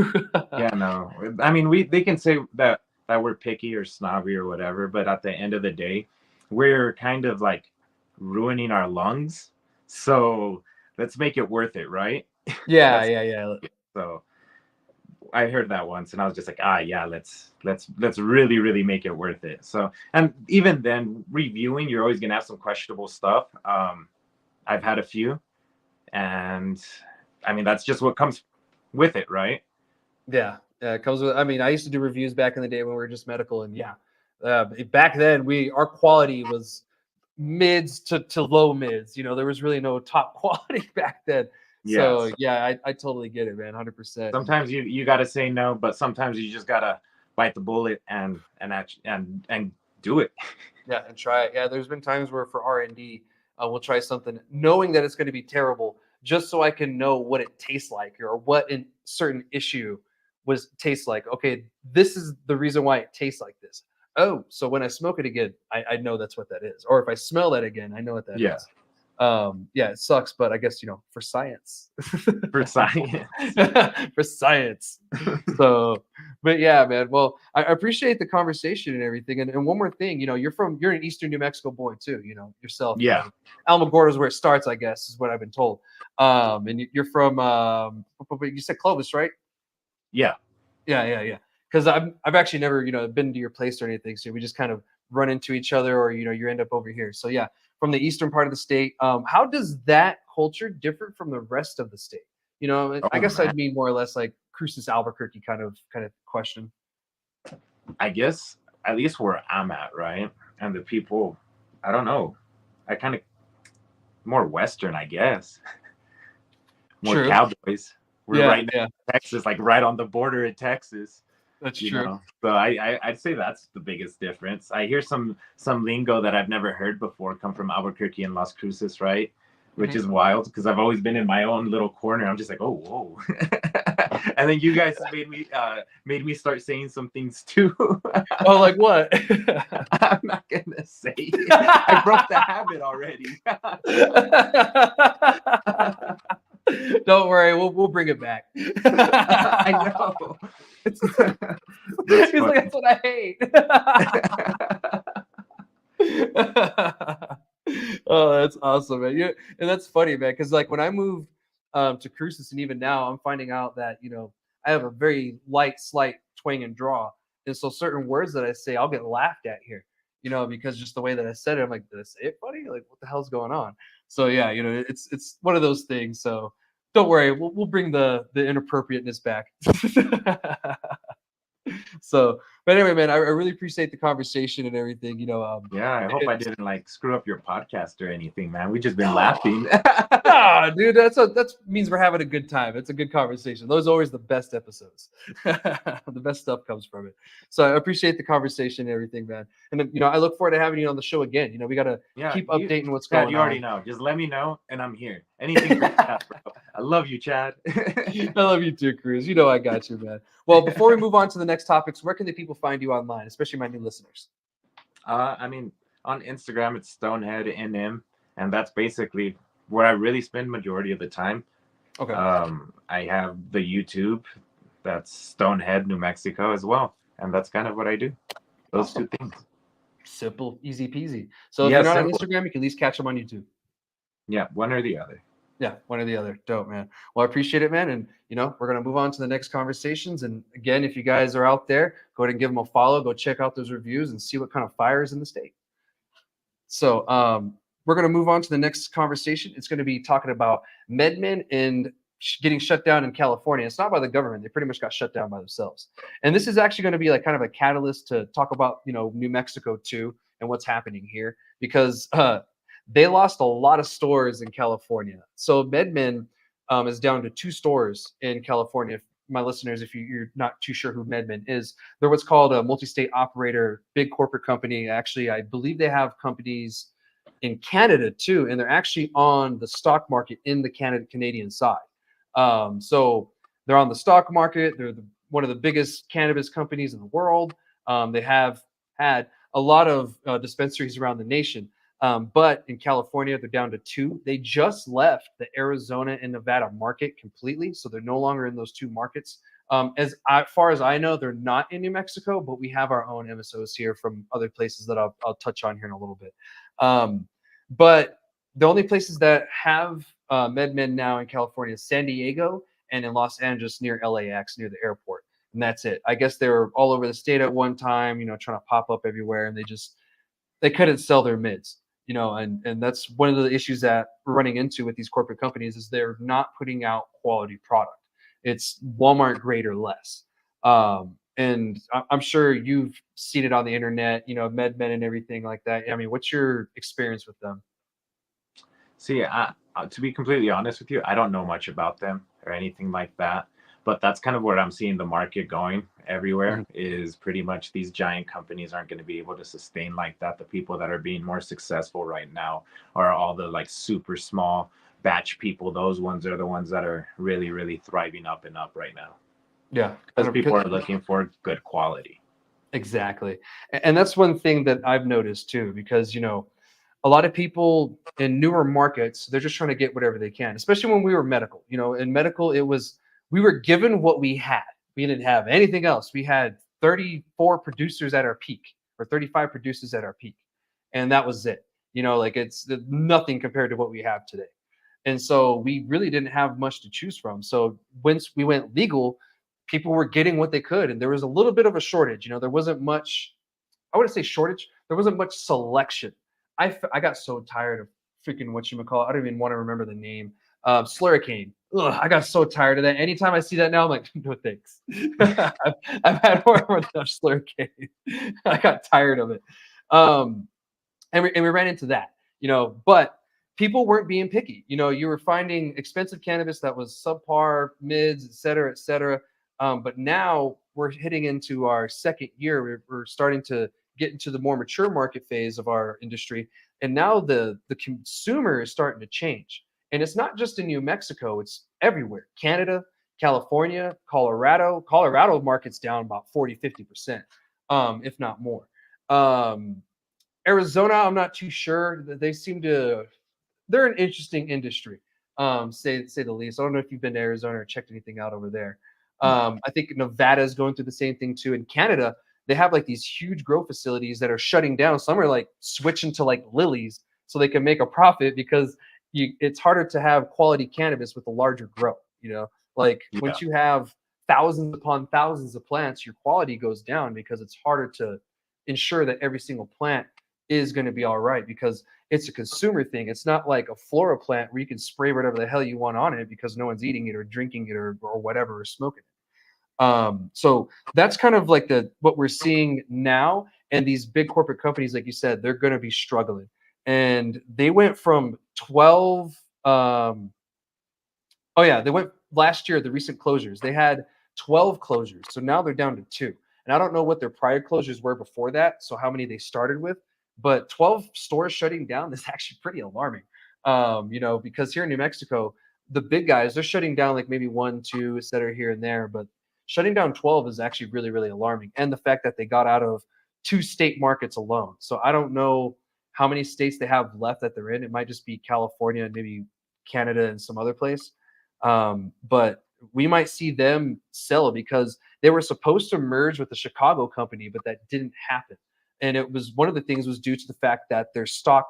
Yeah, no. I mean, they can say that we're picky or snobby or whatever, but at the end of the day, we're kind of like ruining our lungs. So let's make it worth it, right? Yeah. That's Yeah. so I heard that once and I was just like, yeah, let's really, really make it worth it. So, and even then reviewing, you're always gonna have some questionable stuff. I've had a few, and I mean that's just what comes with it, right? Yeah, it comes with. I mean, I used to do reviews back in the day when we were just medical, and back then our quality was mids to low mids. There was really no top quality back then. Yeah. So yeah, I totally get it, man, 100%. Sometimes you got to say no, but sometimes you just gotta bite the bullet and do it. Yeah, and try it. Yeah, there's been times where for R&D, we'll try something knowing that it's going to be terrible, just so I can know what it tastes like or what a certain issue was tastes like. Okay, this is the reason why it tastes like this. Oh, so when I smoke it again, I know that's what that is. Or if I smell that again, I know what that Yeah, is. Yeah, it sucks, but I guess for science. for science. For science. So, but yeah, man. Well, I appreciate the conversation and everything. And one more thing, you're an Eastern New Mexico boy too, yourself. Yeah, Alamogordo is where it starts, I guess, is what I've been told. And you're from you said Clovis, right? yeah. Yeah. Because I've actually never been to your place or anything, so we just kind of run into each other, or you end up over here. So yeah, from the eastern part of the state. How does that culture differ from the rest of the state? I Oh guess man, I'd mean more or less like Cruces Albuquerque kind of question. I guess at least where I'm at, right? And the people, I don't know. I kind of more Western, I guess. More True. cowboys. We're Yeah, right next yeah, to Texas, like right on the border in Texas. that's You true. know, so I'd say that's the biggest difference. I hear some lingo that I've never heard before come from Albuquerque and Las Cruces, right? Which Mhm. is wild because I've always been in my own little corner. I'm just like, oh, whoa. And then you guys made me start saying some things too. Oh, like what? I'm not gonna say it. I broke the habit already. Don't worry, we'll bring it back. I know. That's He's like, funny. that's what I hate. Oh, that's awesome, man. Yeah, and that's funny, man. Because like when I moved to Cruces, and even now, I'm finding out that I have a very light, slight twang and draw, and so certain words that I say, I'll get laughed at here. Because just the way that I said it, I'm like, did I say it funny? Like, what the hell's going on? So yeah, it's one of those things. So don't worry, we'll bring the inappropriateness back. So, but anyway, man, I really appreciate the conversation and everything. Yeah, I hope I It's didn't like screw up your podcast or anything, man. We just been laughing. nah, dude, that means we're having a good time. It's a good conversation. Those are always the best episodes. The best stuff comes from it. So I appreciate the conversation and everything, man. And then, I look forward to having you on the show again. We got to Yeah, keep updating what's Chad, going you already on. know. Just let me know, and I'm here. Anything for Chad, bro. I love you, Chad. I love you too, Cruz. I got you, man. Well, before we move on to the next topics, where can the people find you online, especially my new listeners? I mean, on Instagram, it's Stoneheadnm, and that's basically where I really spend majority of the time. Okay. I have the YouTube, that's Stonehead, New Mexico, as well, and that's kind of what I do. Those two Awesome. things. Simple, easy peasy. So if Yeah, you're not on simple. Instagram, you can at least catch them on YouTube. Yeah, one or the other. Yeah, one or the other. Dope, man. Well, I appreciate it, man. And we're gonna move on to the next conversations. And again, if you guys are out there, go ahead and give them a follow. Go check out those reviews and see what kind of fire is in the state. So we're gonna move on to the next conversation. It's gonna be talking about MedMen and getting shut down in California. It's not by the government; they pretty much got shut down by themselves. And this is actually going to be like kind of a catalyst to talk about New Mexico too and what's happening here because they lost a lot of stores in California. So MedMen is down to 2 stores in California. If my listeners, if you're not too sure who MedMen is, they're what's called a multi-state operator, big corporate company. Actually, I believe they have companies in Canada too, and they're actually on the stock market in the Canadian side. So they're on the stock market. They're one of the biggest cannabis companies in the world. They have had a lot of dispensaries around the nation. But in California, they're down to 2. They just left the Arizona and Nevada market completely. So they're no longer in those 2 markets. Far as I know, they're not in New Mexico, but we have our own MSOs here from other places that I'll touch on here in a little bit. But the only places that have MedMen now in California is San Diego and in Los Angeles near LAX, near the airport. And that's it. I guess they were all over the state at one time, trying to pop up everywhere, and they couldn't sell their mids, and that's one of the issues that we're running into with these corporate companies is they're not putting out quality product. It's Walmart grade or less. And I'm sure you've seen it on the internet, MedMen and everything like that. I mean, what's your experience with them? See, to be completely honest with you, I don't know much about them or anything like that. But that's kind of where I'm seeing the market going everywhere, Mhm. is pretty much these giant companies aren't going to be able to sustain like that. The people that are being more successful right now are all the like super small batch people. Those ones are the ones that are really, really thriving up and up right now, Yeah, because people are looking for good quality. exactly. And that's one thing that I've noticed too, because a lot of people in newer markets, they're just trying to get whatever they can, especially when we were medical. In medical, we were given what we had. We didn't have anything else. We had 34 producers at our peak, or 35 producers at our peak. And that was it. Like it's nothing compared to what we have today. And so we really didn't have much to choose from. So once we went legal, people were getting what they could. And there was a little bit of a shortage. There wasn't much, I wouldn't say shortage. There wasn't much selection. I got so tired of freaking whatchamacallit. I don't even want to remember the name. Slurricane. Ugh, I got so tired of that. Anytime I see that now, I'm like, no thanks. I've had more than enough Slurricane. I got tired of it. Um, and we ran into that, but people weren't being picky. You were finding expensive cannabis that was subpar, mids, et cetera, et cetera. But now we're hitting into our second year. We're starting to get into the more mature market phase of our industry, and now the consumer is starting to change. And it's not just in New Mexico; it's everywhere. Canada, California, Colorado. Colorado market's down about 40-50%, if not more. Um, Arizona, I'm not too sure. They seem to they're an interesting industry, say the least. I don't know if you've been to Arizona or checked anything out over there. No. I think Nevada is going through the same thing too. In Canada, they have like these huge grow facilities that are shutting down. Some are like switching to like lilies so they can make a profit, because it's harder to have quality cannabis with a larger grow. Like Yeah. once you have thousands upon thousands of plants, your quality goes down because it's harder to ensure that every single plant is going to be all right, because it's a consumer thing. It's not like a flora plant where you can spray whatever the hell you want on it because no one's eating it or drinking it or whatever, or smoking it. So that's kind of like what we're seeing now. And these big corporate companies, like you said, they're going to be struggling. And they went from 12. Oh yeah, they went last year. The recent closures, they had 12 closures, so now they're down to two. And I don't know what their prior closures were before that, so how many they started with. But 12 stores shutting down is actually pretty alarming. Because here in New Mexico, the big guys, they're shutting down like maybe one, two, et cetera, here and there. But shutting down 12 is actually really, really alarming. And the fact that they got out of two state markets alone. So I don't know how many states they have left that they're in. It might just be California and maybe Canada and some other place. But we might see them sell because they were supposed to merge with the Chicago company, but that didn't happen. And it was one of the things was due to the fact that their stock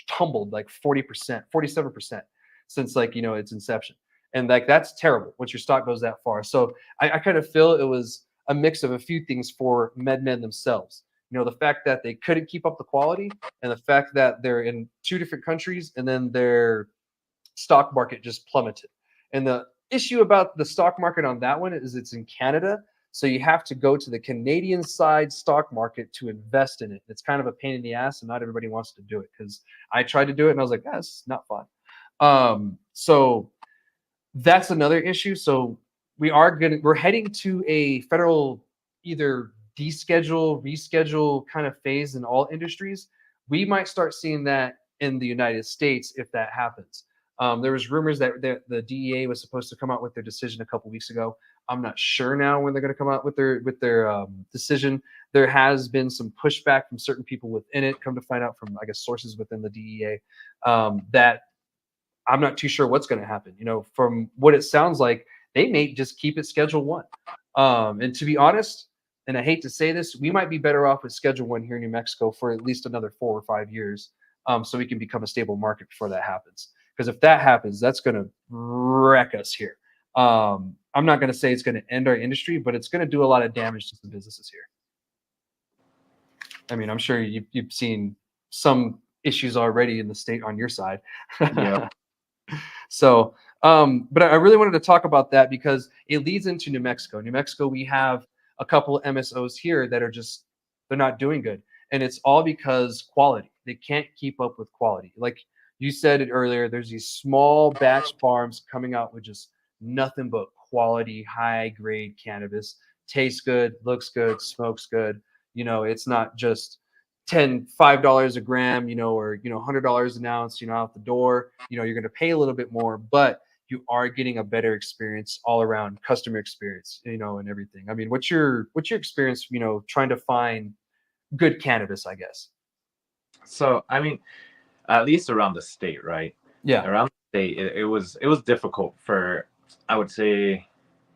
tumbled like 40%, 47% since its inception. And like that's terrible once your stock goes that far. So I kind of feel it was a mix of a few things for MedMen themselves. The fact that they couldn't keep up the quality, and the fact that they're in two different countries, and then their stock market just plummeted. And the issue about the stock market on that one is it's in Canada. So you have to go to the Canadian side stock market to invest in it. It's kind of a pain in the ass, and not everybody wants to do it, because I tried to do it and I was like, that's not fun. So that's another issue. So we're heading to a federal either deschedule, reschedule kind of phase in all industries. We might start seeing that in the United States if that happens. There was rumors that the DEA was supposed to come out with their decision a couple weeks ago. I'm not sure now when they're going to come out with their decision. There has been some pushback from certain people within it. Come to find out from, I guess, sources within the DEA, that I'm not too sure what's going to happen. From what it sounds like, they may just keep it Schedule One. And to be honest, and I hate to say this, we might be better off with Schedule One here in New Mexico for at least another 4 or 5 years, so we can become a stable market before that happens. Because if that happens, that's going to wreck us here. I'm not going to say it's going to end our industry, but it's going to do a lot of damage to some businesses here. I mean, I'm sure you've seen some issues already in the state on your side. Yeah. So, but I really wanted to talk about that because it leads into New Mexico. New Mexico, we have a couple of MSOs here that are they're not doing good. And it's all because quality. They can't keep up with quality. Like you said it earlier, there's these small batch farms coming out with just nothing but quality, high grade cannabis. Tastes good, looks good, smokes good. It's not just $5 a gram, or $100 an ounce, out the door. You're going to pay a little bit more, but you are getting a better experience all around, customer experience, and everything. I mean, what's your experience, trying to find good cannabis, I guess? So I mean, at least around the state, right? Yeah, Around the state, it was difficult for, I would say,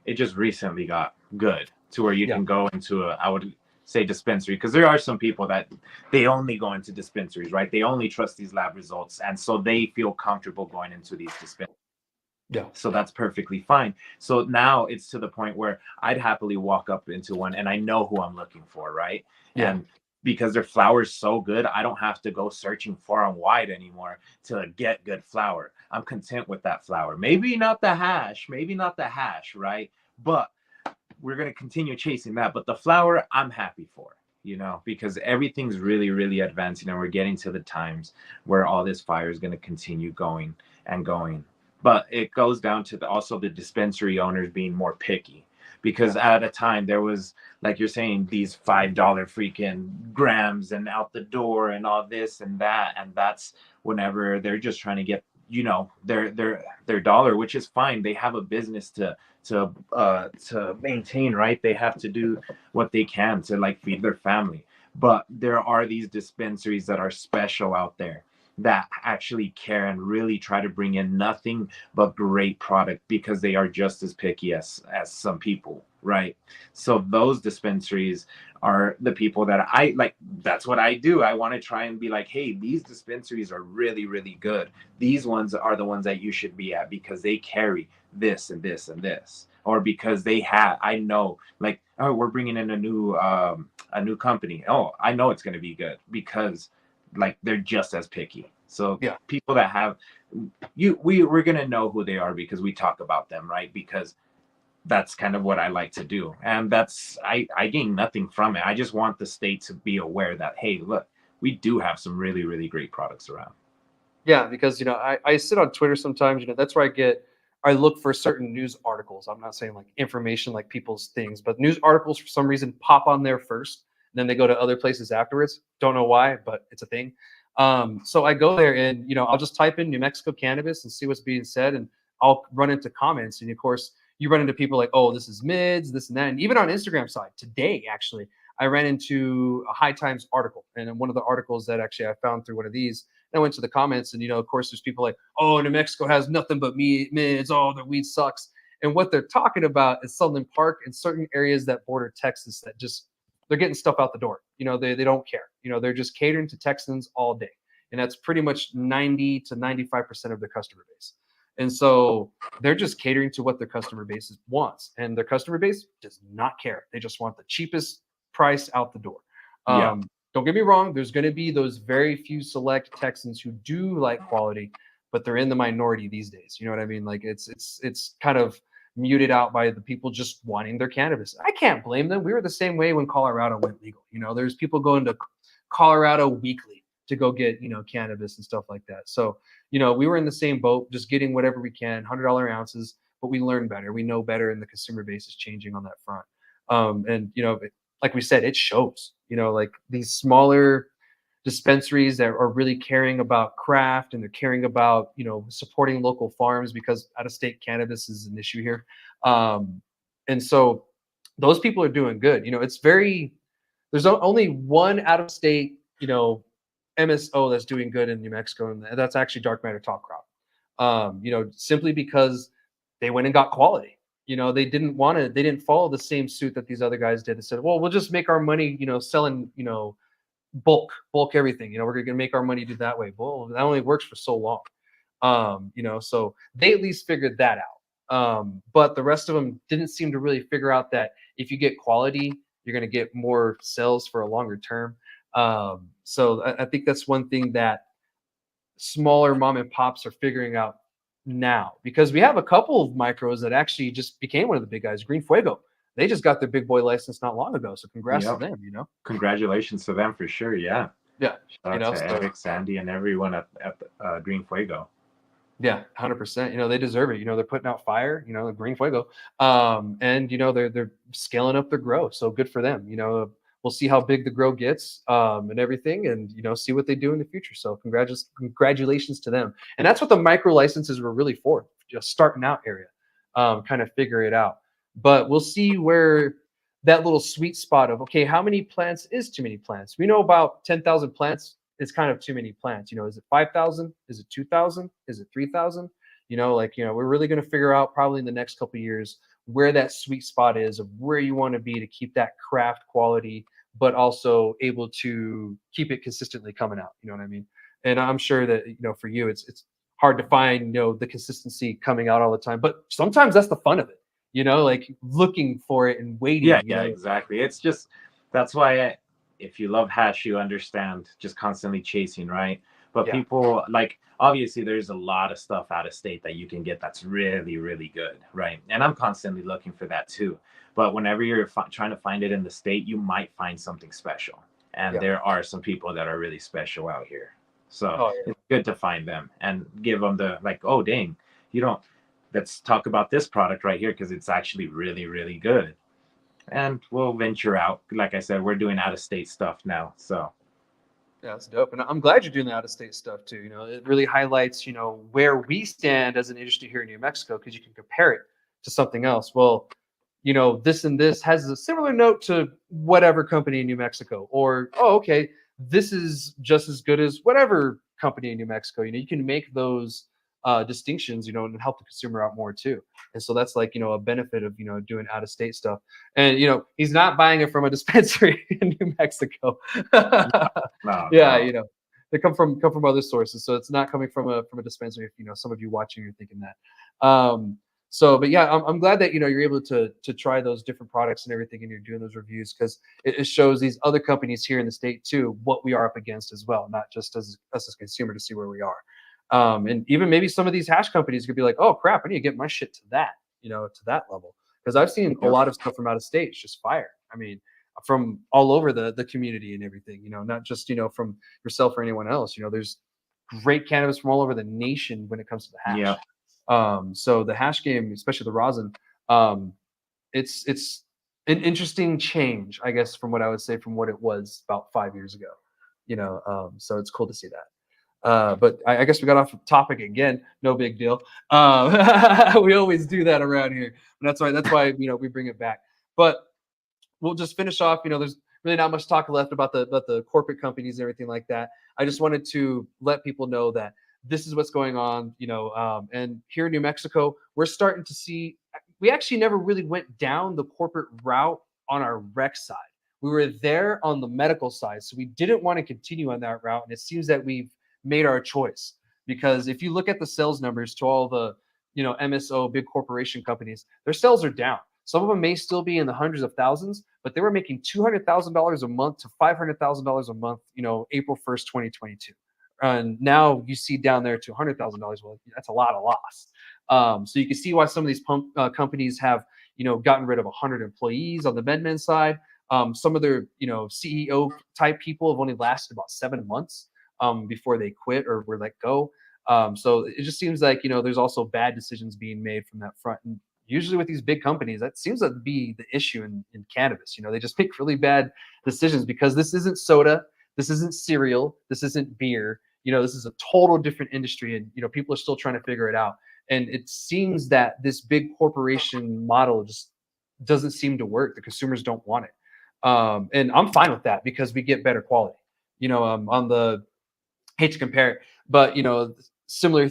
it just recently got good to where you yeah, can go into I would say dispensary, because there are some people that they only go into dispensaries, right? They only trust these lab results, and so they feel comfortable going into these dispensaries. yeah, So that's perfectly fine. So now it's to the point where I'd happily walk up into one and I know who I'm looking for, right? yeah, And because their flour is so good, I don't have to go searching far and wide anymore to get good flour. I'm content with that flour. Maybe not the hash, right? But we're going to continue chasing that. But the flour, I'm happy for, because everything's really, really advancing, and we're getting to the times where all this fire is going to continue going and going. But it goes down to also the dispensary owners being more picky, because yeah, at a time there was, like you're saying, these $5 freaking grams and out the door and all this and that, and that's whenever they're just trying to get their dollar, which is fine. They have a business to maintain, right? They have to do what they can to like feed their family. But there are these dispensaries that are special out there that actually care and really try to bring in nothing but great product, because they are just as picky as some people, right? So those dispensaries are the people that I like. That's what I do. I want to try and be like, hey, these dispensaries are really, really good. These ones are the ones that you should be at, because they carry this and this and this, or because I know, like, oh, we're bringing in a new company. Oh, I know it's going to be good, because like they're just as picky. So yeah. people that have we're going to know who they are because we talk about them, right? Because that's kind of what I like to do. And I gain nothing from it. I just want the state to be aware that, hey, look, we do have some really, really great products around. Yeah, because I sit on Twitter sometimes. That's where I look for certain news articles. I'm not saying like information like people's things, but news articles for some reason pop on there first, then they go to other places afterwards. Don't know why, but it's a thing. So I go there and I'll just type in New Mexico cannabis and see what's being said, and I'll run into comments, and of course you run into people like, oh, this is mids, this and that, and even on Instagram side today actually. I ran into a High Times article, and in one of the articles that actually I found through one of these, I went to the comments, and of course, there's people like, "Oh, New Mexico has nothing but mids. Oh, the weed sucks." And what they're talking about is Sutherland Park and certain areas that border Texas that just they're getting stuff out the door. They don't care. They're just catering to Texans all day, and that's pretty much 90 to 95% of their customer base. And so they're just catering to what their customer base wants, and their customer base does not care. They just want the cheapest price out the door. Yeah. Don't get me wrong. There's going to be those very few select Texans who do like quality, but they're in the minority these days. You know what I mean? Like it's kind of muted out by the people just wanting their cannabis. I can't blame them. We were the same way when Colorado went legal. There's people going to Colorado weekly to go get cannabis and stuff like that. So we were in the same boat, just getting whatever we can, $100 ounces. But we learn better. We know better, and the consumer base is changing on that front. And like we said, it shows. Like these smaller dispensaries that are really caring about craft, and they're caring about supporting local farms, because out of state cannabis is an issue here. And so those people are doing good. There's only one out of state MSO that's doing good in New Mexico, and that's actually Dark Matter Top Crop. Simply because they went and got quality. They didn't follow the same suit that these other guys did. They said, well, we'll just make our money, selling, bulk everything. We're going to make our money do that way. Well, that only works for so long. So they at least figured that out. But the rest of them didn't seem to really figure out that if you get quality, you're going to get more sales for a longer term. So I think that's one thing that smaller mom and pops are figuring out now, because we have a couple of micros that actually just became one of the big guys. Green Fuego, they just got their big boy license not long ago, so congrats to them. Congratulations to them for sure. Yeah. Yeah, Shout out to Eric, Sandy, and everyone at Green Fuego. Yeah, 100%. They deserve it. They're putting out fire, the green fuego. And they're scaling up their growth. So good for them. We'll see how big the grow gets, and everything, and see what they do in the future. So congratulations to them. And that's what the micro licenses were really for, just starting out area, kind of figure it out. But we'll see where that little sweet spot of, okay, how many plants is too many plants? We know about 10,000 plants is kind of too many plants. Is it 5,000? Is it 2,000? Is it 3,000? We're really going to figure out probably in the next couple of years where that sweet spot is of where you want to be to keep that craft quality, but also able to keep it consistently coming out. You know what I mean? And I'm sure that, for you, it's hard to find, the consistency coming out all the time, but sometimes that's the fun of it, like looking for it and Yeah, waiting, yeah, exactly. It's just that's why if you love hash, you understand just constantly chasing, right? But Yeah. people like obviously there's a lot of stuff out of state that you can get that's really, really good, right? And I'm constantly looking for that too. But whenever you're trying to find it in the state, you might find something special. And Yeah. there are some people that are really special out here. So Oh, yeah. it's good to find them and give them the like, oh, dang, you don't, let's talk about this product right here because it's actually really, really good, and we'll venture out. Like I said, we're doing out of state stuff now. So Yeah, that's dope. And I'm glad you're doing the out of state stuff too. It really highlights, where we stand as an industry here in New Mexico, because you can compare it to something else. Well, this and this has a similar note to whatever company in New Mexico, or, oh, okay, this is just as good as whatever company in New Mexico. You can make those distinctions, and help the consumer out more too. And so that's like, a benefit of, doing out of state stuff. And, he's not buying it from a dispensary in New Mexico. no, Yeah, no. they come from other sources, so it's not coming from a dispensary. If some of you watching are thinking that. So, but yeah, I'm glad that you're able to try those different products and everything, and you're doing those reviews, because it shows these other companies here in the state too what we are up against as well, not just as us as consumer to see where we are. And even maybe some of these hash companies could be like, oh crap, I need to get my shit to that level, because I've seen a Yep. lot of stuff from out of state. It's just fire. I mean, from all over the community and everything, not just from yourself or anyone else. There's great cannabis from all over the nation when it comes to the hash. Yep. So the hash game, especially the rosin, um, it's an interesting change, I guess, from what I would say from what it was about 5 years ago. So it's cool to see that. But I guess we got off topic again. No big deal. We always do that around here. And that's why we bring it back. But we'll just finish off. There's really not much talk left about the corporate companies and everything like that. I just wanted to let people know that this is what's going on. And here in New Mexico, we're starting to see. We actually never really went down the corporate route on our rec side. We were there on the medical side, so we didn't want to continue on that route. And it seems that we've made our choice, because if you look at the sales numbers to all the MSO big corporation companies, their sales are down. Some of them may still be in the hundreds of thousands, but they were making $200,000 a month to $500,000 a month, April 1st, 2022. And now you see down there to $100,000. Well, that's a lot of loss. So you can see why some of these companies have, gotten rid of 100 employees on the MedMen side. Some of their, CEO type people have only lasted about 7 months before they quit or were let go. So it just seems like, there's also bad decisions being made from that front. And usually with these big companies, that seems to be the issue in cannabis. They just make really bad decisions, because this isn't soda, this isn't cereal, this isn't beer. This is a total different industry, and people are still trying to figure it out. And it seems that this big corporation model just doesn't seem to work. The consumers don't want it, and I'm fine with that, because we get better quality. On the hate to compare it, but similar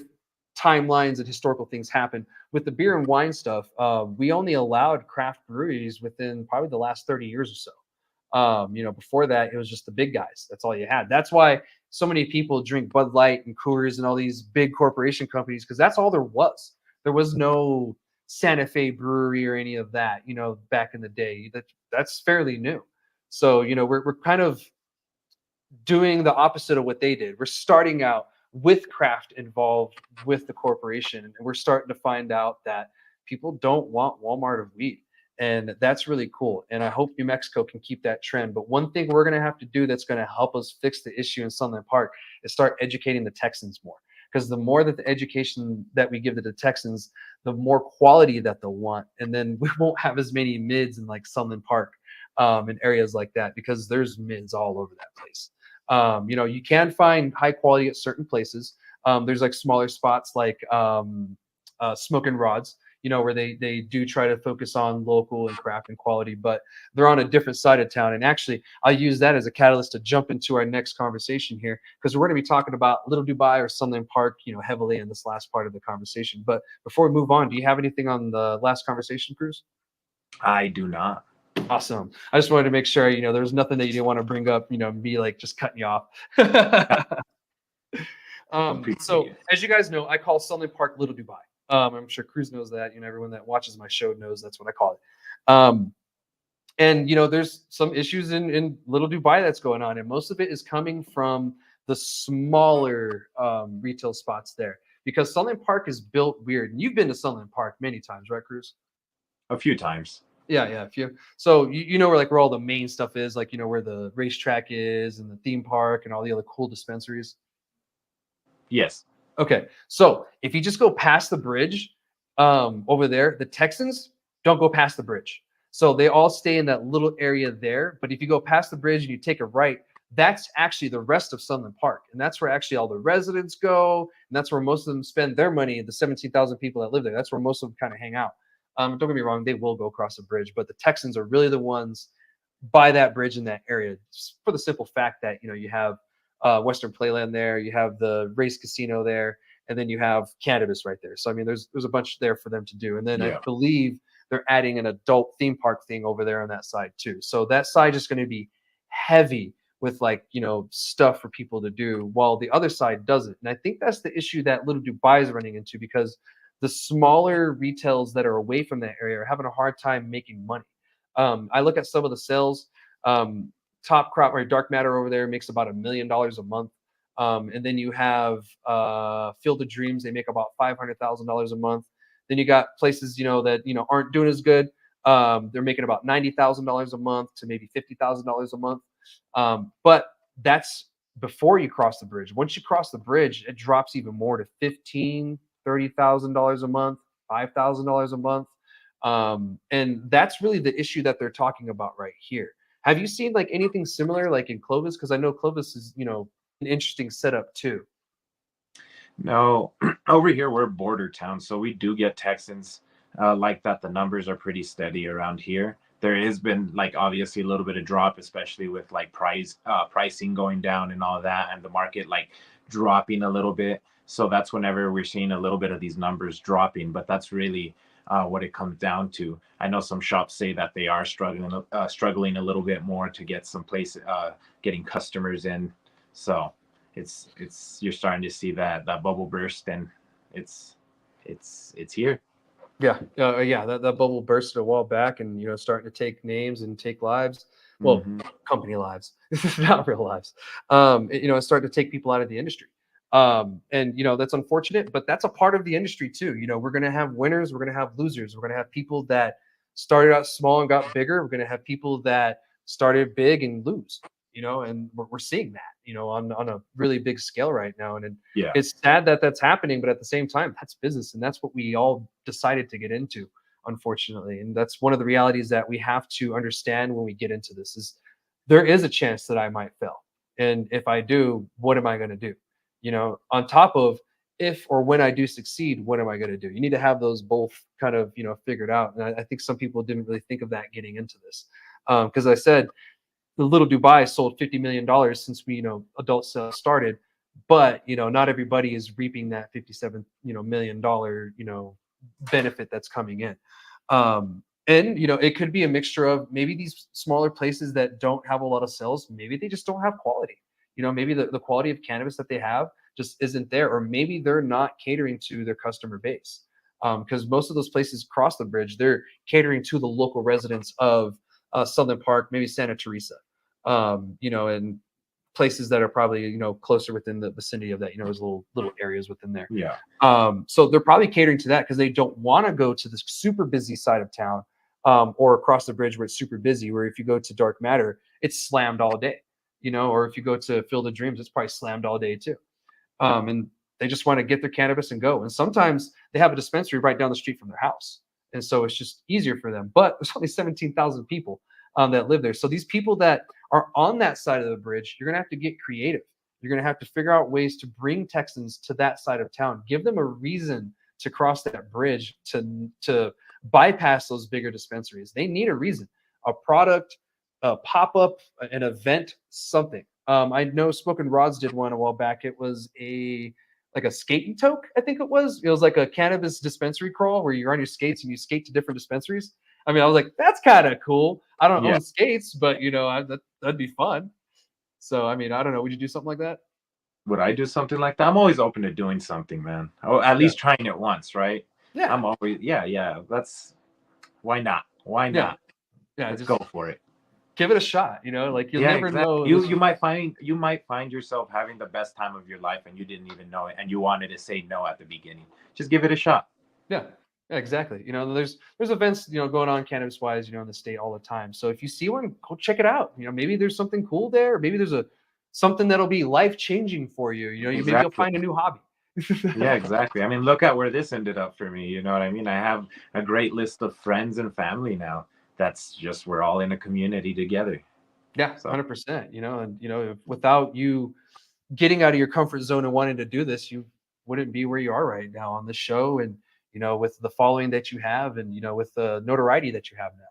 timelines and historical things happen with the beer and wine stuff. We only allowed craft breweries within probably the last 30 years or so. Before that, it was just the big guys. That's all you had. That's why so many people drink Bud Light and Coors and all these big corporation companies, because that's all there was. There was no Santa Fe Brewery or any of that, back in the day. That's fairly new. So, we're kind of doing the opposite of what they did. We're starting out with craft involved with the corporation, and we're starting to find out that people don't want Walmart of weed. And that's really cool. And I hope New Mexico can keep that trend. But one thing we're going to have to do that's going to help us fix the issue in Sunland Park is start educating the Texans more. because the more that the education that we give to the Texans, the more quality that they'll want, and then we won't have as many mids in like Sunland Park, and areas like that, because there's mids all over that place. You can find high quality at certain places. There's like smaller spots like Smoking Rods, where they do try to focus on local and craft and quality, but they're on a different side of town. And actually, I'll use that as a catalyst to jump into our next conversation here, because we're going to be talking about Little Dubai or Sunland Park, heavily in this last part of the conversation. But before we move on, do you have anything on the last conversation, Cruz? I do not. Awesome. I just wanted to make sure, there was nothing that you didn't want to bring up, me like just cutting you off. So You. as you guys know, I call Sunland Park Little Dubai. I'm sure Cruz knows that. Everyone that watches my show knows that's what I call it. And there's some issues in Little Dubai that's going on, and most of it is coming from the smaller retail spots there, because Sunland Park is built weird. And you've been to Sunland Park many times, right, Cruz? A few times. Yeah, a few. So you know where all the main stuff is, like where the racetrack is and the theme park and all the other cool dispensaries. Yes. Okay, so if you just go past the bridge over there, the Texans don't go past the bridge. So they all stay in that little area there. But if you go past the bridge and you take a right, that's actually the rest of Sunland Park. And that's where actually all the residents go. And that's where most of them spend their money, the 17,000 people that live there. That's where most of them kind of hang out. Don't get me wrong, they will go across the bridge. But the Texans are really the ones by that bridge in that area, just for the simple fact that, you have Western Playland there, you have the race casino there, and then you have cannabis right there. So I mean, there's a bunch there for them to do. And then I believe they're adding an adult theme park thing over there on that side too. So that side is going to be heavy with like stuff for people to do, while the other side doesn't. And I think that's the issue that Little Dubai is running into, because the smaller retails that are away from that area are having a hard time making money. I look at some of the sales. Top Crop or Dark Matter over there makes about $1 million a month. And then you have Field of Dreams. They make about $500,000 a month. Then you got places, that, aren't doing as good. They're making about $90,000 a month to maybe $50,000 a month. But that's before you cross the bridge. Once you cross the bridge, it drops even more to $30,000 a month, $5,000 a month. And that's really the issue that they're talking about right here. Have you seen like anything similar like in Clovis? Because I know Clovis is, an interesting setup too. No, over here we're a border town, so we do get Texans like that. The numbers are pretty steady around here. There has been like obviously a little bit of drop, especially with like pricing going down and all that, and the market like dropping a little bit. So that's whenever we're seeing a little bit of these numbers dropping. But that's really what it comes down to. I know some shops say that they are struggling a little bit more to get some getting customers in. So it's you're starting to see that bubble burst, and it's here. Yeah, that bubble bursted a while back, and starting to take names and take lives. Well, company lives, not real lives. It's starting to take people out of the industry. And that's unfortunate, but that's a part of the industry too. We're going to have winners, we're going to have losers, we're going to have people that started out small and got bigger, we're going to have people that started big and lose. And we're seeing that on a really big scale right now. And it's sad that that's happening, but at the same time, that's business, and that's what we all decided to get into, unfortunately. And that's one of the realities that we have to understand when we get into this: is there is a chance that I might fail, and if I do, what am I going to do? On top of, if or when I do succeed, what am I going to do? You need to have those both kind of, figured out. And I think some people didn't really think of that getting into this. Because I said, the Little Dubai sold $50 million since we, adult sales started, but, not everybody is reaping that $57 million, benefit that's coming in. And, it could be a mixture of maybe these smaller places that don't have a lot of sales, maybe they just don't have quality. Maybe the quality of cannabis that they have just isn't there, or maybe they're not catering to their customer base. Because most of those places across the bridge, they're catering to the local residents of Southern Park, maybe Santa Teresa, and places that are probably, closer within the vicinity of that, there's little areas within there. Yeah. So they're probably catering to that because they don't want to go to the super busy side of town, or across the bridge where it's super busy, where if you go to Dark Matter, it's slammed all day. Or if you go to Field of Dreams, it's probably slammed all day too. And they just want to get their cannabis and go. And sometimes they have a dispensary right down the street from their house. And so it's just easier for them. But there's only 17,000 people that live there. So these people that are on that side of the bridge, you're going to have to get creative. You're going to have to figure out ways to bring Texans to that side of town. Give them a reason to cross that bridge, to bypass those bigger dispensaries. They need a reason, a product, a pop-up, an event, something. I know Smoking Rods did one a while back. It was like a skating toke, I think it was. It was like a cannabis dispensary crawl where you're on your skates and you skate to different dispensaries. I mean, I was like, that's kind of cool. I don't own skates, but you know, that'd be fun. So, I mean, I don't know. Would you do something like that? Would I do something like that? I'm always open to doing something, man. Oh, at least trying it once, right? Yeah. I'm always, yeah. That's why not? Why not? Yeah. Let's Just go for it. give it a shot. You know, like you'll Yeah, never exactly. know. You might find yourself having the best time of your life and you didn't even know it, and you wanted to say no at the beginning. Just give it a shot. Yeah. Yeah, exactly. You know, there's events, you know, going on cannabis wise, you know, in the state all the time. So if you see one, go check it out. You know, maybe there's something cool there. Maybe there's something that'll be life changing for you. You know, maybe you'll find a new hobby. Yeah, exactly. I mean, look at where this ended up for me. You know what I mean? I have a great list of friends and family now. That's just, we're all in a community together. Yeah, So 100%. You know, and you know, without you getting out of your comfort zone and wanting to do this, you wouldn't be where you are right now on the show, and you know, with the following that you have, and you know, with the notoriety that you have now.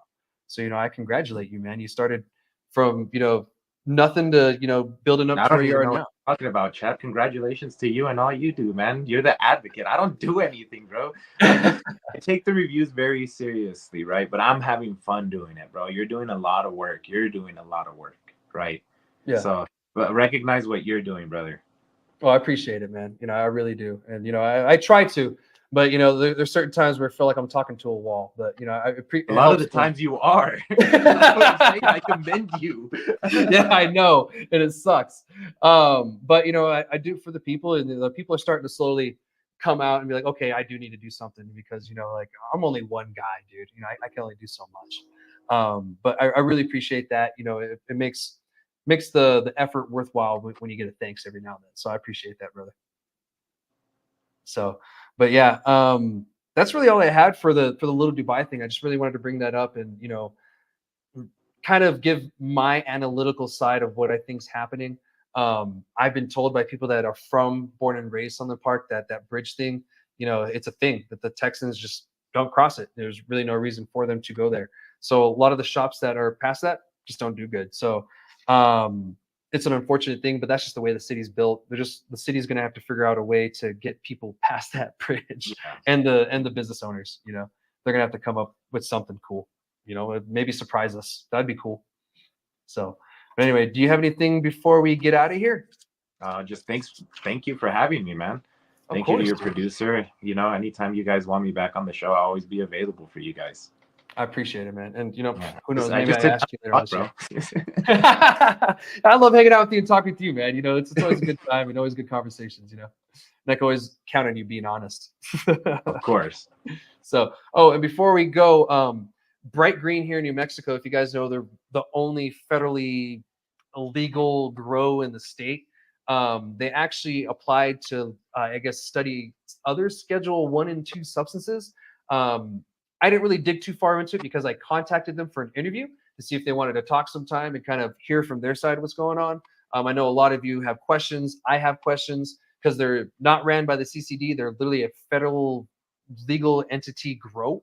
So you know, I congratulate you, man. You started from, you know, nothing to, you know, building up I to where don't you even are know what now. you're talking about, Chad. Congratulations to you and all you do, man. You're the advocate. I don't do anything, bro. I take the reviews very seriously, right? But I'm having fun doing it, bro. You're doing a lot of work. You're doing a lot of work, right? Yeah. So, but recognize what you're doing, brother. Well, I appreciate it, man. You know, I really do. And, you know, I try to, but, you know, there's certain times where I feel like I'm talking to a wall. But, you know, A it lot of helps the when. times you are. That's what I'm saying. I commend you. Yeah, I know. And it sucks. But, you know, I do for the people. And the people are starting to slowly come out and be like, okay, I do need to do something because, you know, like I'm only one guy, dude. You know, I can only do so much. But I really appreciate that. You know, it makes the effort worthwhile when you get a thanks every now and then. So I appreciate that, brother. So, but yeah, that's really all I had for the little Dubai thing. I just really wanted to bring that up and, you know, kind of give my analytical side of what I think's happening. I've been told by people that are born and raised on the park that that bridge thing, you know, it's a thing that the Texans just don't cross it. There's really no reason for them to go there. So a lot of the shops that are past that just don't do good. So it's an unfortunate thing, but that's just the way the city's built. The city's going to have to figure out a way to get people past that bridge, Yeah. and the business owners. You know, they're going to have to come up with something cool. You know, maybe surprise us. That'd be cool. So, but anyway, do you have anything before we get out of here? Just thank you for having me, man. Of Thank you to course, your dude. producer. You know, anytime you guys want me back on the show, I'll always be available for you guys. I appreciate it, man. And you know, Yeah. who knows? I Maybe just I did asked you later on talk, this year. bro. I love hanging out with you and talking with you, man. You know, it's always a good time and always good conversations. You know, and I can always count on you being honest. Of course. So, oh, and before we go, Bright Green here in New Mexico, if you guys know, they're the only federally illegal grow in the state. They actually applied to, I guess, study other Schedule 1 and 2 substances. I didn't really dig too far into it because I contacted them for an interview to see if they wanted to talk sometime and kind of hear from their side what's going on. I know a lot of you have questions. I have questions because they're not ran by the CCD. They're literally a federal legal entity grow.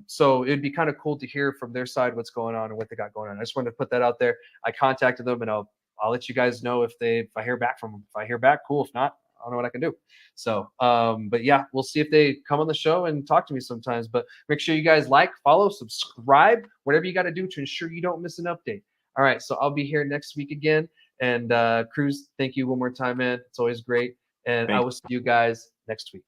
So it'd be kind of cool to hear from their side what's going on and what they got going on. I just wanted to put that out there. I contacted them and I'll let you guys know if I hear back from them. If I hear back, cool. If not, I don't know what I can do. So, but yeah, we'll see if they come on the show and talk to me sometimes. But make sure you guys like, follow, subscribe, whatever you got to do to ensure you don't miss an update. All right, so I'll be here next week again. And Cruz, thank you one more time, man. It's always great. And I Thank will see you guys next week.